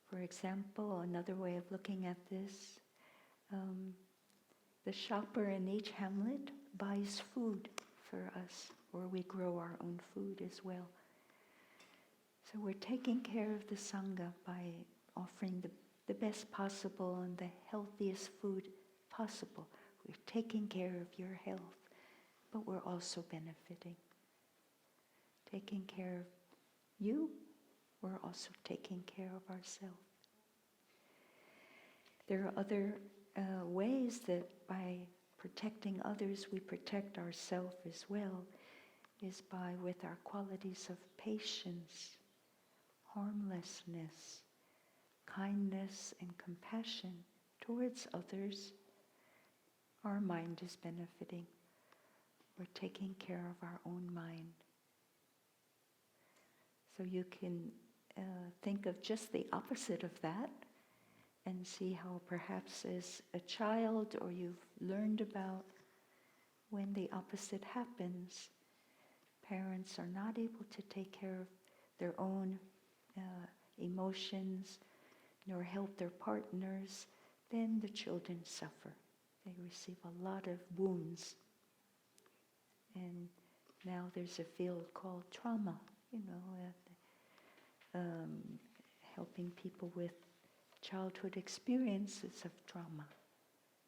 Speaker 3: For example, another way of looking at this, the shopper in each hamlet buys food for us, or we grow our own food as well. So we're taking care of the Sangha by offering the best possible and the healthiest food possible. We're taking care of your health, but we're also benefiting. Taking care of you, we're also taking care of ourselves. There are other ways that by protecting others, we protect ourselves as well, is by with our qualities of patience, harmlessness, kindness, and compassion towards others. Our mind is benefiting. We're taking care of our own mind. So you can think of just the opposite of that and see how perhaps as a child or you've learned about when the opposite happens, parents are not able to take care of their own emotions nor help their partners, then the children suffer. They receive a lot of wounds. And now there's a field called trauma helping people with childhood experiences of trauma,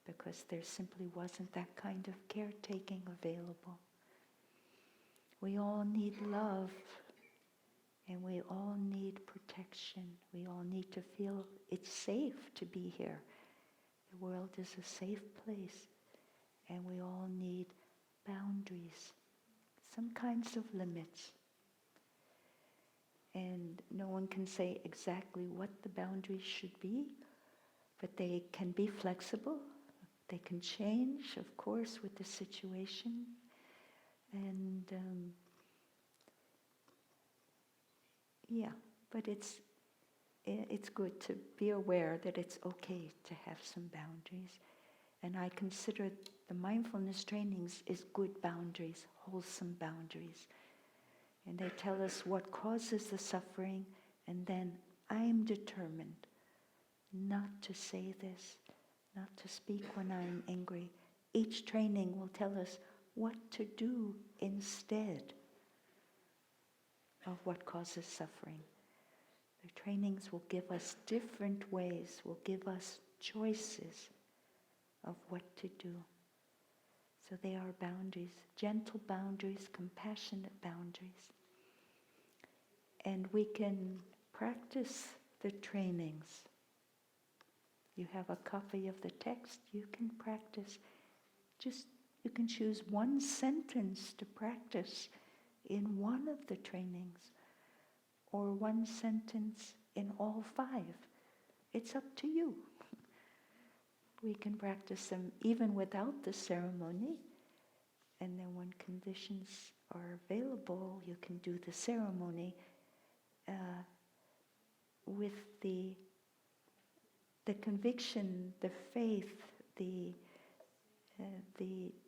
Speaker 3: because there simply wasn't that kind of caretaking available. We all need love, and we all need protection. We all need to feel it's safe to be here. The world is a safe place, and we all need boundaries, some kinds of limits. And no one can say exactly what the boundaries should be, but they can be flexible. They can change, of course, with the situation. And but it's good to be aware that it's okay to have some boundaries. And I consider the mindfulness trainings is good boundaries, wholesome boundaries. And they tell us what causes the suffering, and then I'm determined not to say this, not to speak when I'm angry. Each training will tell us what to do instead of what causes suffering. The trainings will give us different ways, will give us choices of what to do. So they are boundaries, gentle boundaries, compassionate boundaries. And we can practice the trainings. You have a copy of the text, you can practice. You can choose one sentence to practice in one of the trainings, or one sentence in all 5. It's up to you. We can practice them even without the ceremony, and then when conditions are available, you can do the ceremony with the conviction, the faith, the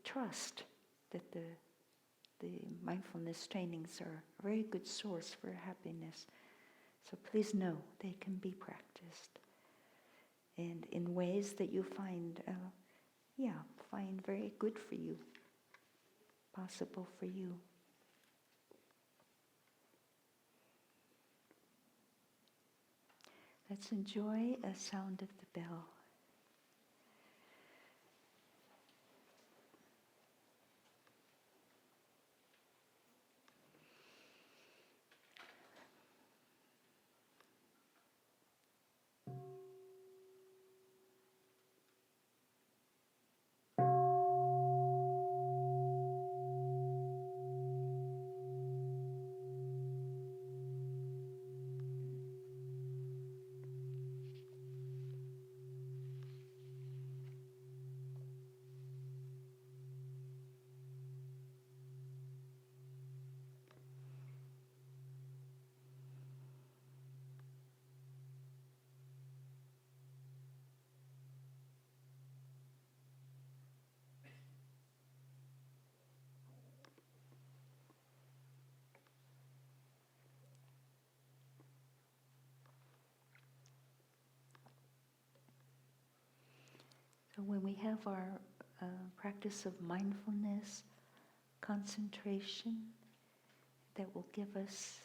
Speaker 3: trust that the mindfulness trainings are a very good source for happiness. So please know they can be practiced, and in ways that you find very good for you, possible for you. Let's enjoy a sound of the bell. So when we have our practice of mindfulness, concentration, that will give us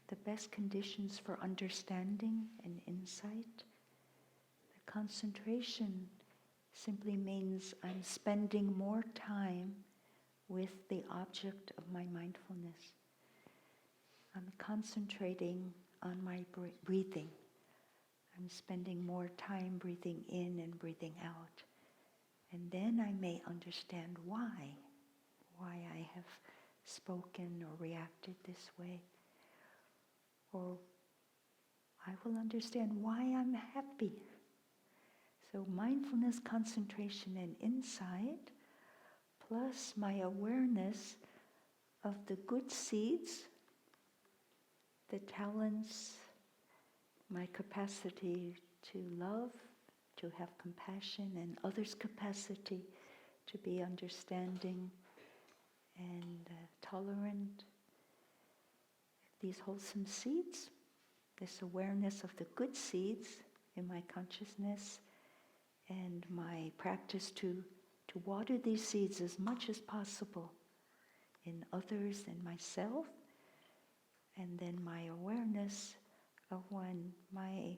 Speaker 3: the best conditions for understanding and insight. The concentration simply means I'm spending more time with the object of my mindfulness. I'm concentrating on my breathing. I'm spending more time breathing in and breathing out. And then I may understand why I have spoken or reacted this way. Or I will understand why I'm happy. So mindfulness, concentration, and insight, plus my awareness of the good seeds, the talents, my capacity to love, to have compassion, and others' capacity to be understanding and tolerant. These wholesome seeds, this awareness of the good seeds in my consciousness, and my practice to water these seeds as much as possible in others and myself, And then my awareness of when my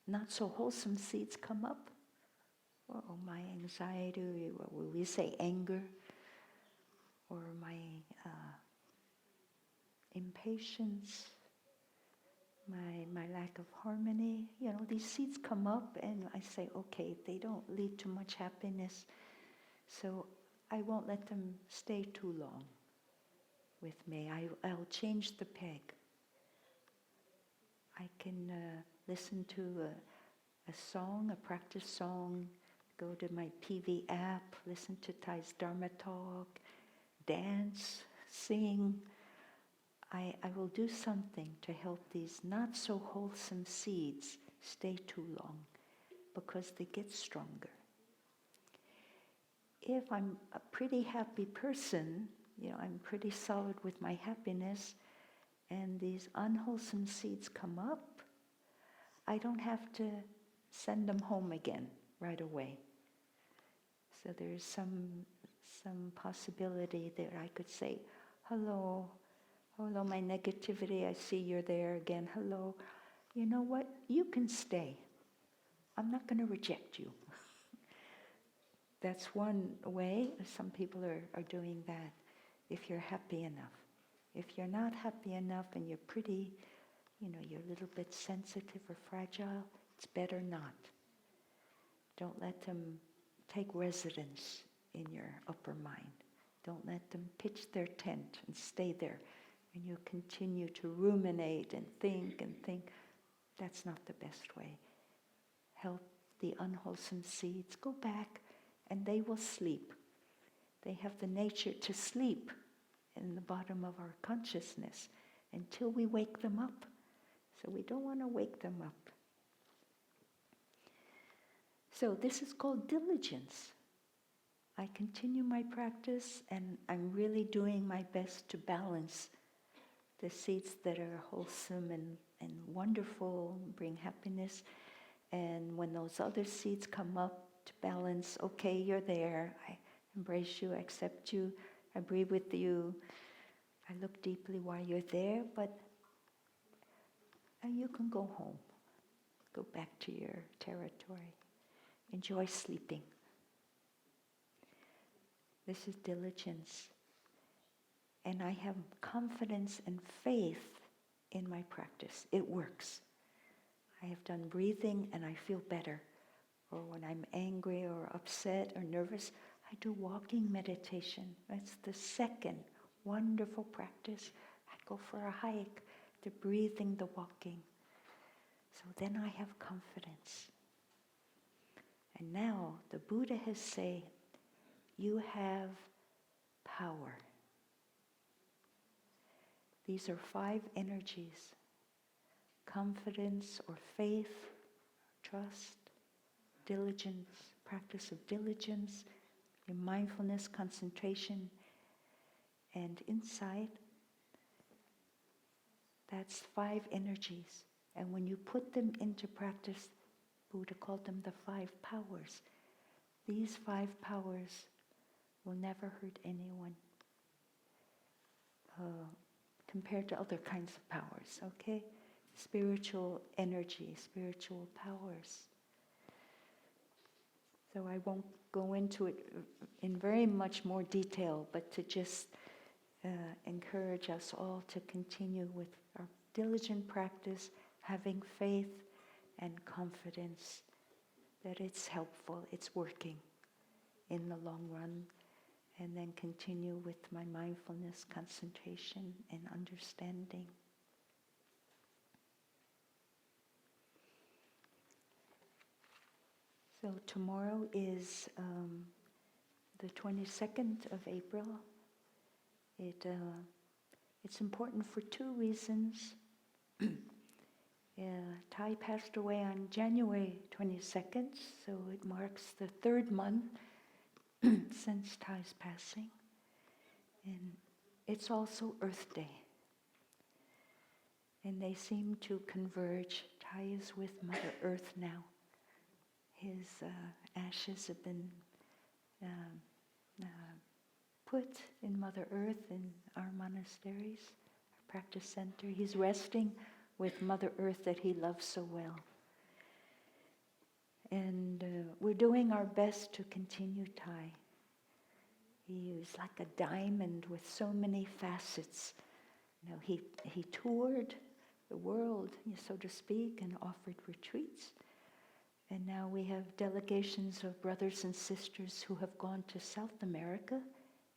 Speaker 3: not so wholesome seeds come up, or my anxiety, or we say anger, or my impatience, my lack of harmony, these seeds come up and I say, okay, they don't lead to much happiness, so I won't let them stay too long with me. I'll change the peg. I can listen to a song, a practice song, go to my PV app, listen to Thay's Dharma Talk, dance, sing. I will do something to help these not so wholesome seeds stay too long, because they get stronger. If I'm a pretty happy person, I'm pretty solid with my happiness, and these unwholesome seeds come up, I don't have to send them home again right away. So there's some possibility that I could say, hello, my negativity, I see you're there again, hello. You know what? You can stay. I'm not going to reject you. That's one way. Some people are doing that, if you're happy enough. If you're not happy enough and you're pretty, you're a little bit sensitive or fragile, it's better not. Don't let them take residence in your upper mind. Don't let them pitch their tent and stay there. And you continue to ruminate and think. That's not the best way. Help the unwholesome seeds go back, and they will sleep. They have the nature to sleep in the bottom of our consciousness until we wake them up. So we don't want to wake them up. So this is called diligence. I continue my practice, and I'm really doing my best to balance the seeds that are wholesome and wonderful, bring happiness. And when those other seeds come up, to balance, okay, you're there, I embrace you, I accept you, I breathe with you, I look deeply while you're there, but you can go home, go back to your territory, enjoy sleeping. This is diligence. And I have confidence and faith in my practice. It works. I have done breathing and I feel better. Or when I'm angry or upset or nervous, I do walking meditation. That's the second wonderful practice. I go for a hike, the breathing, the walking. So then I have confidence. And now the Buddha has said, you have power. These are 5 energies: confidence or faith, trust, diligence, practice of diligence, your mindfulness, concentration, and insight. That's 5 energies. And when you put them into practice, Buddha called them the 5 powers. These 5 powers will never hurt anyone compared to other kinds of powers, okay? Spiritual energy, spiritual powers. So I won't go into it in very much more detail, but to just encourage us all to continue with our diligent practice, having faith and confidence that it's helpful, it's working in the long run, and then continue with my mindfulness, concentration, and understanding. So tomorrow is the 22nd of April. It's important for 2 reasons. Thay passed away on January 22nd, so it marks the 3rd month since Thay's passing. And it's also Earth Day. And they seem to converge. Thay is with Mother Earth now. His ashes have been put in Mother Earth in our monasteries, our practice center. He's resting with Mother Earth that he loves so well. And we're doing our best to continue Thay. He was like a diamond with so many facets. You know, he toured the world, so to speak, and offered retreats. And now we have delegations of brothers and sisters who have gone to South America,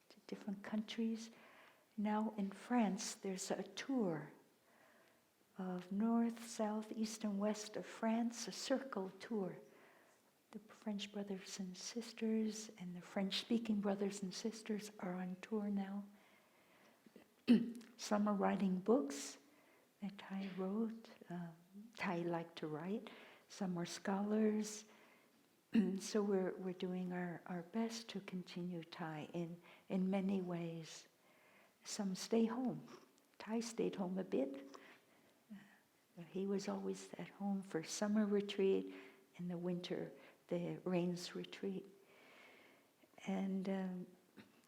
Speaker 3: to different countries. Now in France, there's a tour of north, south, east, and west of France, a circle tour. The French brothers and sisters and the French-speaking brothers and sisters are on tour now. Some are writing books that Thay wrote. Thay liked to write. Some are scholars. So we're doing our best to continue Thay in many ways. Some stay home. Thay stayed home a bit. He was always at home for summer retreat, in the winter, the rains retreat. And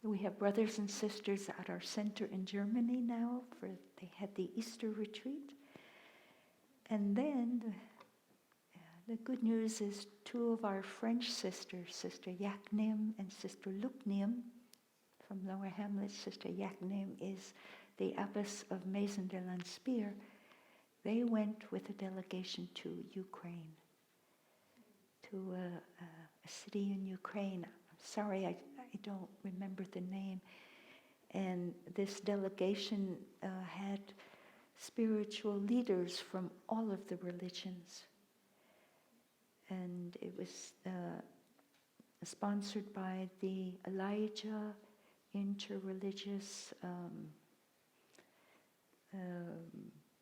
Speaker 3: we have brothers and sisters at our center in Germany now. They had the Easter retreat. And then the good news is two of our French sisters, Sister Tu Nghiem and Sister Nghiem, from Lower Hamlet. Sister Tu Nghiem is the abbess of Maison de l'Inspire. They went with a delegation to Ukraine, to a city in Ukraine. I'm sorry, I don't remember the name. And this delegation had spiritual leaders from all of the religions. And it was sponsored by the Elijah Interreligious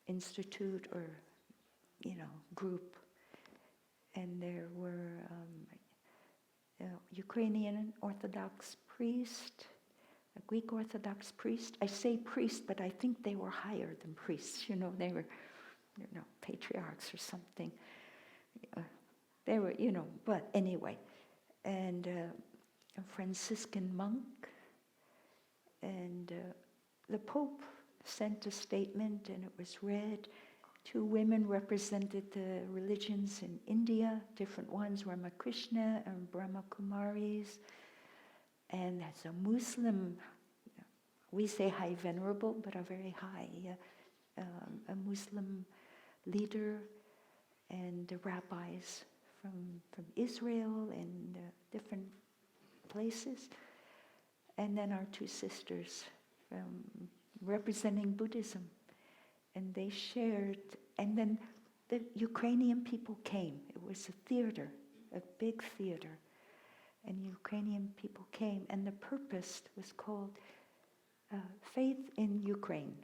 Speaker 3: Institute or, group. And there were Ukrainian Orthodox priest, a Greek Orthodox priest. I say priest, but I think they were higher than priests. They were, patriarchs or something. They were, but anyway. And a Franciscan monk. And the Pope sent a statement and it was read. Two women represented the religions in India, different ones, Ramakrishna and Brahma Kumaris. And as a Muslim, we say high venerable, but a very high, a Muslim leader, and the rabbis from Israel and different places. And then our two sisters representing Buddhism. And they shared, and then the Ukrainian people came. It was a theater, a big theater. And Ukrainian people came, and the purpose was called Faith in Ukraine.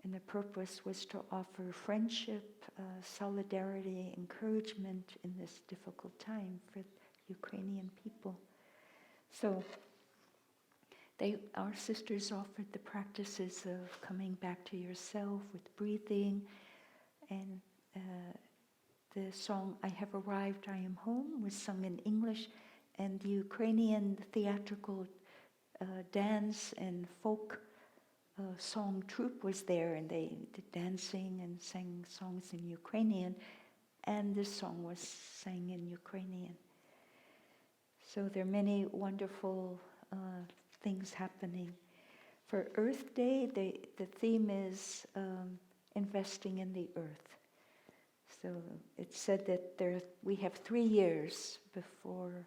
Speaker 3: And the purpose was to offer friendship, solidarity, encouragement in this difficult time for Ukrainian people. So our sisters offered the practices of coming back to yourself with breathing, and the song "I Have Arrived, I Am Home" was sung in English, and the Ukrainian theatrical dance and folk song troupe was there, and they did dancing and sang songs in Ukrainian, and this song was sang in Ukrainian. So there are many wonderful things happening. For Earth Day, the theme is investing in the earth. So it's said that we have 3 years before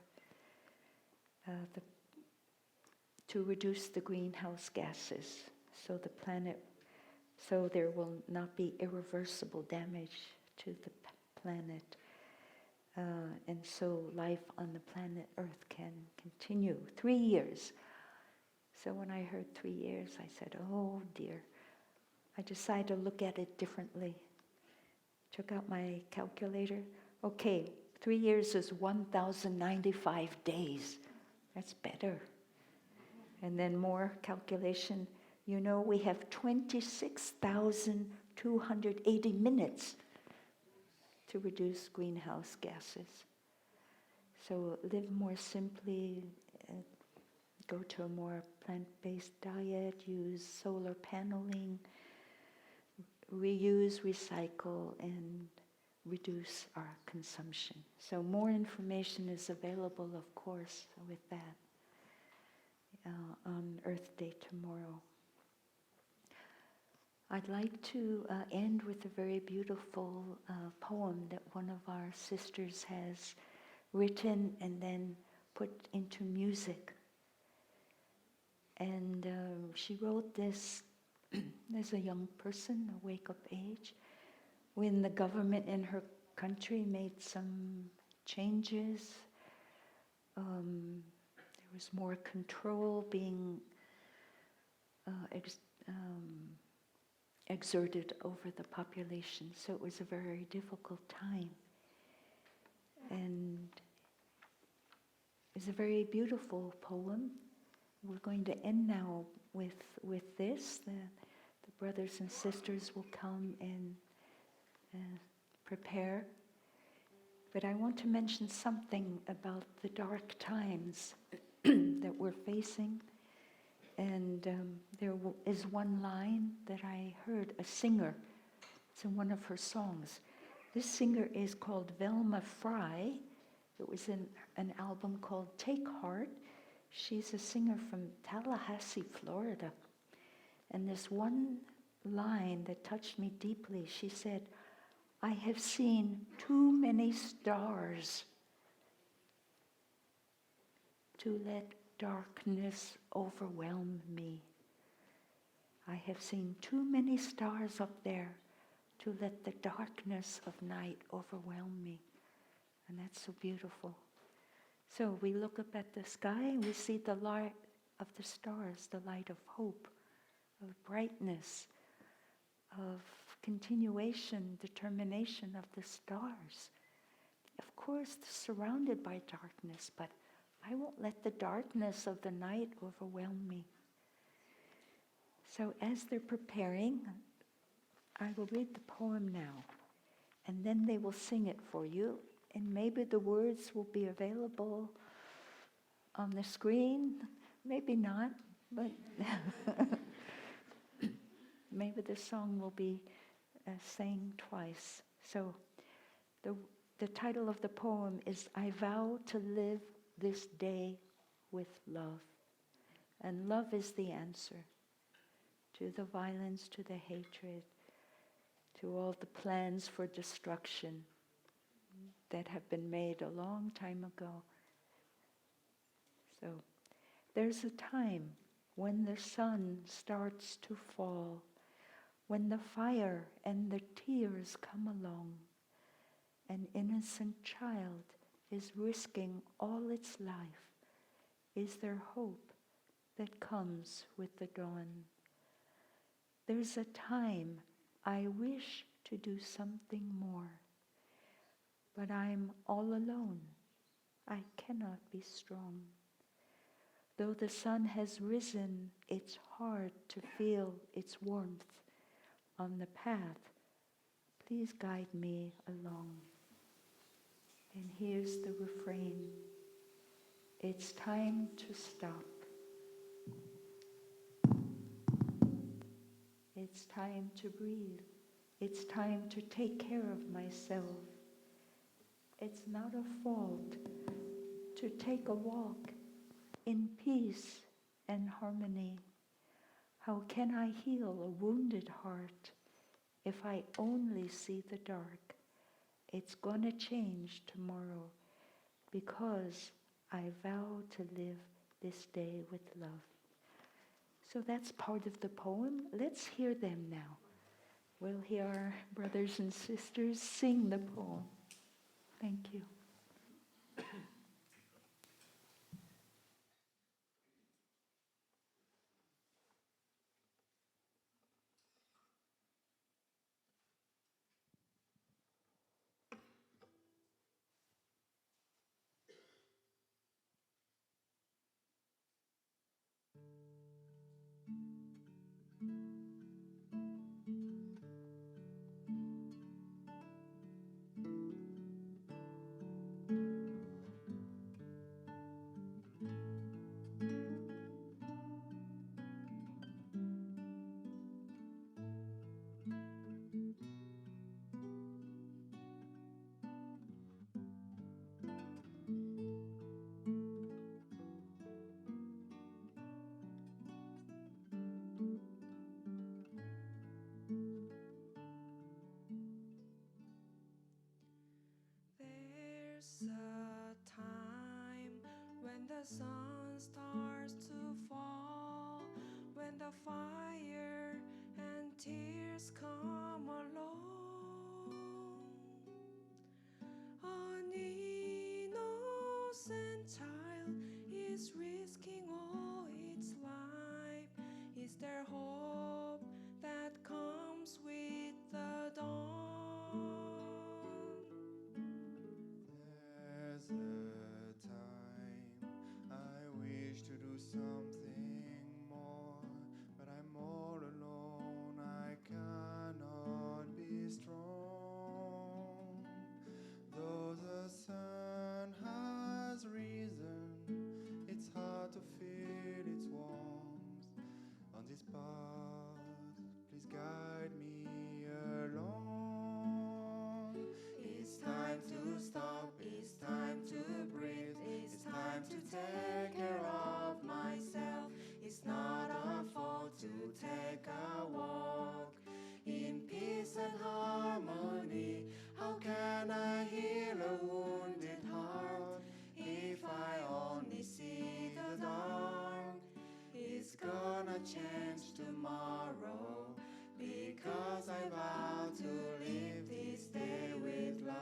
Speaker 3: to reduce the greenhouse gases, so there will not be irreversible damage to the planet. And so life on the planet Earth can continue. 3 years. So when I heard 3 years, I said, oh dear. I decided to look at it differently. Took out my calculator. Okay, 3 years is 1,095 days. That's better. And then more calculation. We have 26,280 minutes to reduce greenhouse gases. So live more simply, go to a more plant-based diet, use solar paneling, reuse, recycle, and reduce our consumption. So more information is available, of course, with that on Earth Day tomorrow. I'd like to end with a very beautiful poem that one of our sisters has written and then put into music. And she wrote this as a young person, a wake-up age, when the government in her country made some changes. There was more control being exerted over the population, so it was a very difficult time. And it's a very beautiful poem. We're going to end now with this. The brothers and sisters will come and prepare. But I want to mention something about the dark times that we're facing. And there is one line that I heard a singer. It's in one of her songs. This singer is called Velma Fry. It was in an album called Take Heart. She's a singer from Tallahassee, Florida. And this one line that touched me deeply, she said, "I have seen too many stars to let darkness overwhelm me. I have seen too many stars up there to let the darkness of night overwhelm me." And that's so beautiful. So we look up at the sky and we see the light of the stars, the light of hope, of brightness, of continuation, determination of the stars. Of course, surrounded by darkness, but I won't let the darkness of the night overwhelm me. So as they're preparing, I will read the poem now, and then they will sing it for you, and maybe the words will be available on the screen, maybe not, but maybe the song will be sang twice. So the title of the poem is "I Vow to Live This Day with Love." And love is the answer to the violence, to the hatred, to all the plans for destruction that have been made a long time ago. So there's a time when the sun starts to fall, when the fire and the tears come along. An innocent child is risking all its life. Is there hope that comes with the dawn? There's a time I wish to do something more, but I'm all alone. I cannot be strong. Though the sun has risen, it's hard to feel its warmth on the path. Please guide me along. And here's the refrain. It's time to stop. It's time to breathe. It's time to take care of myself. It's not a fault to take a walk in peace and harmony. How can I heal a wounded heart if I only see the dark? It's gonna change tomorrow because I vow to live this day with love. So that's part of the poem. Let's hear them now. We'll hear our brothers and sisters sing the poem. Thank you.
Speaker 4: sun starts to fall, when the fire and tears come along, an innocent child is risking all its life. Is there hope that comes with the dawn?
Speaker 5: There's a time I wish to do something more, but I'm all alone, I cannot be strong. Though the sun has risen, it's hard to feel its warmth. On this path, please guide me along. It's time to stop, it's time to breathe, it's time to take care of myself. It's not a fault to take a walk in peace and harmony. How can I heal a wounded heart if I only see the dark? It's gonna change tomorrow, because I vow to live this day with love.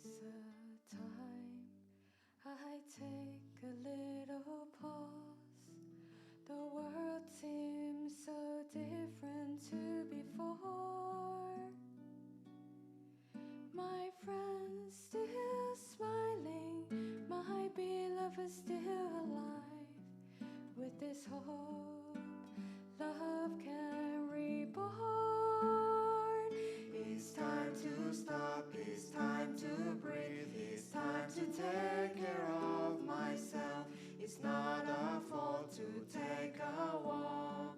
Speaker 4: There's a time I take a little pause. The world seems so different to before. My friends still smiling, my beloved still alive. With this hope, love can reborn. It's time to stop, it's time to breathe, it's time to take care of myself. It's not a fault to take a walk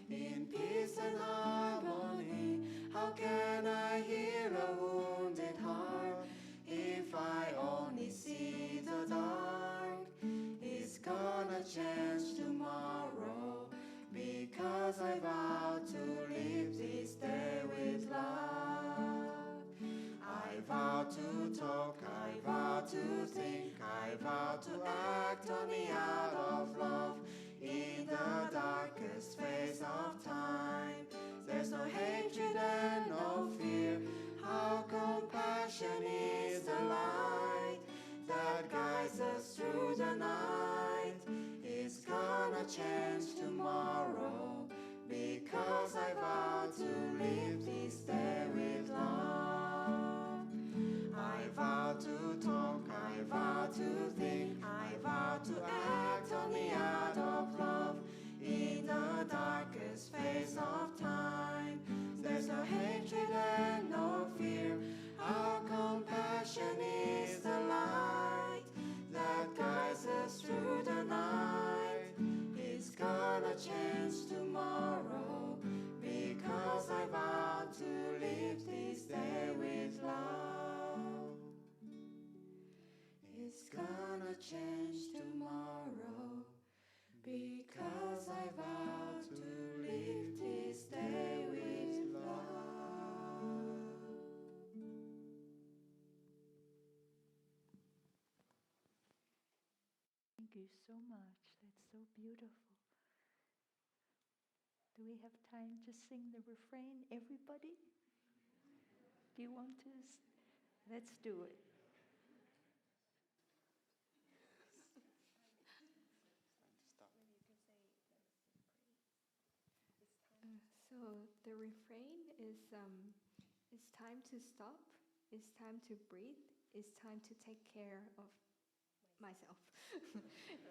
Speaker 4: in peace and harmony. How can I heal a wounded heart if I only see the dark? It's gonna change tomorrow, because I vow to live this day with love. I vow to talk, I vow to think, I vow to act on the art of love. In the darkest phase of time, there's no hatred and no fear. How compassion is the light that guides us through the night. It's gonna change tomorrow, because I vow to live this day with love. I vow to talk, I vow to think, I vow to act on the art of love. In the darkest phase of time, there's no hatred and no fear. Our compassion is the light that guides us through the night. It's gonna change tomorrow, because I vow to live this day with love. It's gonna change tomorrow, because I vow to live this day with love.
Speaker 3: Thank you so much. That's so beautiful. Do we have time to sing the refrain, everybody? Do you want to? Let's do it.
Speaker 6: So the refrain is it's time to stop, it's time to breathe, it's time to take care of myself.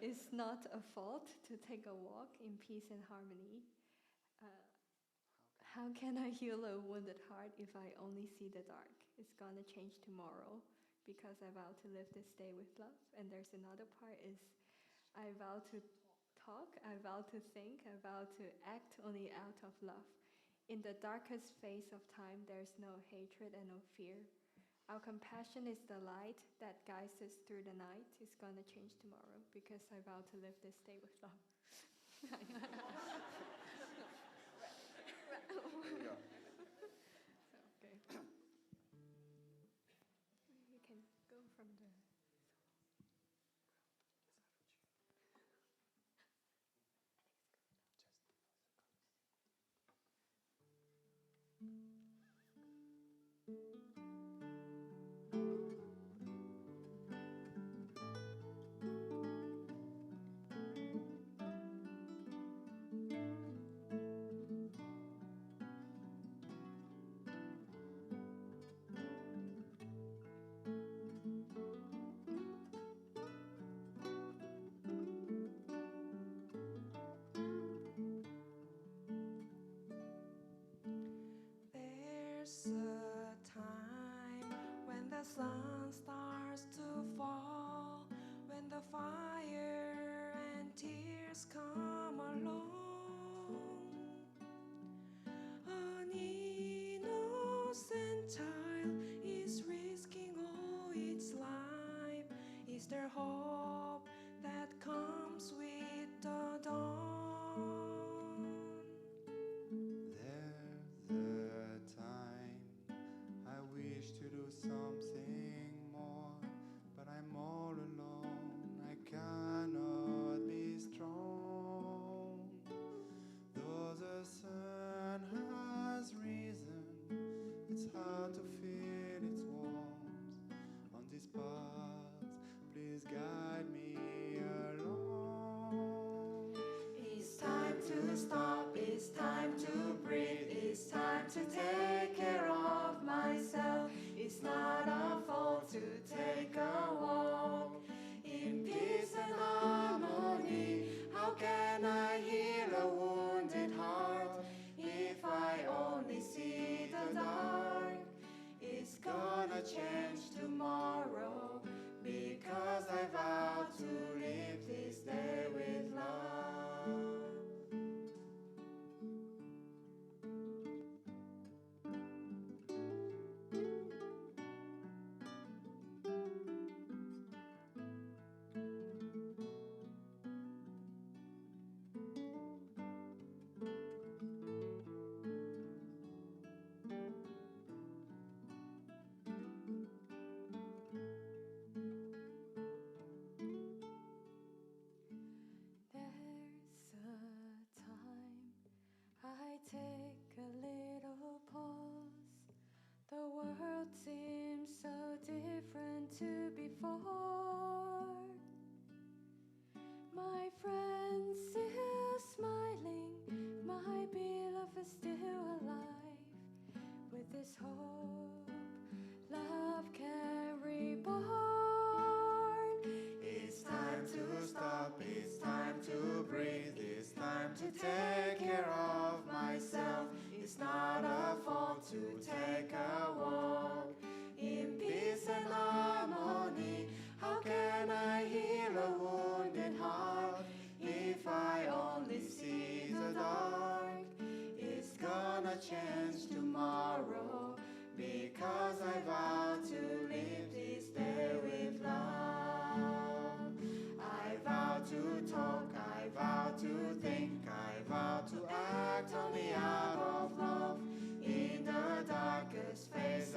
Speaker 6: It's not a fault to take a walk in peace and harmony. How can I heal a wounded heart if I only see the dark? It's gonna change tomorrow, because I vow to live this day with love. And there's another part is I vow to talk, I vow to think, I vow to act only out of love. In the darkest phase of time, there's no hatred and no fear. Our compassion is the light that guides us through the night. It's gonna change tomorrow because I vow to live this day with love.
Speaker 5: There you go.
Speaker 6: Okay. You can go from there.
Speaker 4: There's a time when the sun starts to fall, when the fire and tears come along. An innocent child is risking all its life. Is there hope that comes with the dawn?
Speaker 5: There's a time I wish to do something more, but I'm all alone. I cannot be strong. Though the sun has risen, it's hard to feel its warmth on these paths. Please guide me along.
Speaker 4: It's time to stop, it's time to breathe, it's time to take care of myself. It's not a fault to take a walk in peace and harmony. How can I heal a wounded heart if I only see the dark? It's gonna change tomorrow because I vow to live this day with love. There's a time I take a little pause. The world seems so different to before. My friends still smiling, my beloved still alive. With this hope, love can reborn. It's time to stop, it's time to breathe, it's time to take care of myself. It's not a fault to take a walk in peace and harmony. How can I heal a wounded heart if I only see the dark? It's gonna change tomorrow because I vow to live this day with love. I vow to talk, I vow to think, I vow to act only out of love. In the darkest phase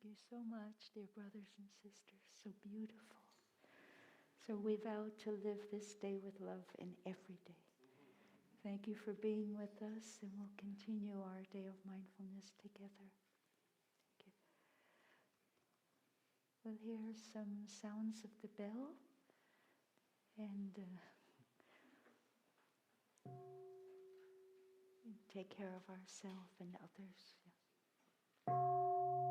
Speaker 3: Thank you so much, dear brothers and sisters. So beautiful. So we vow to live this day with love in every day. Thank you for being with us, and we'll continue our day of mindfulness together. Thank you. We'll hear some sounds of the bell, and take care of ourselves and others. Yeah.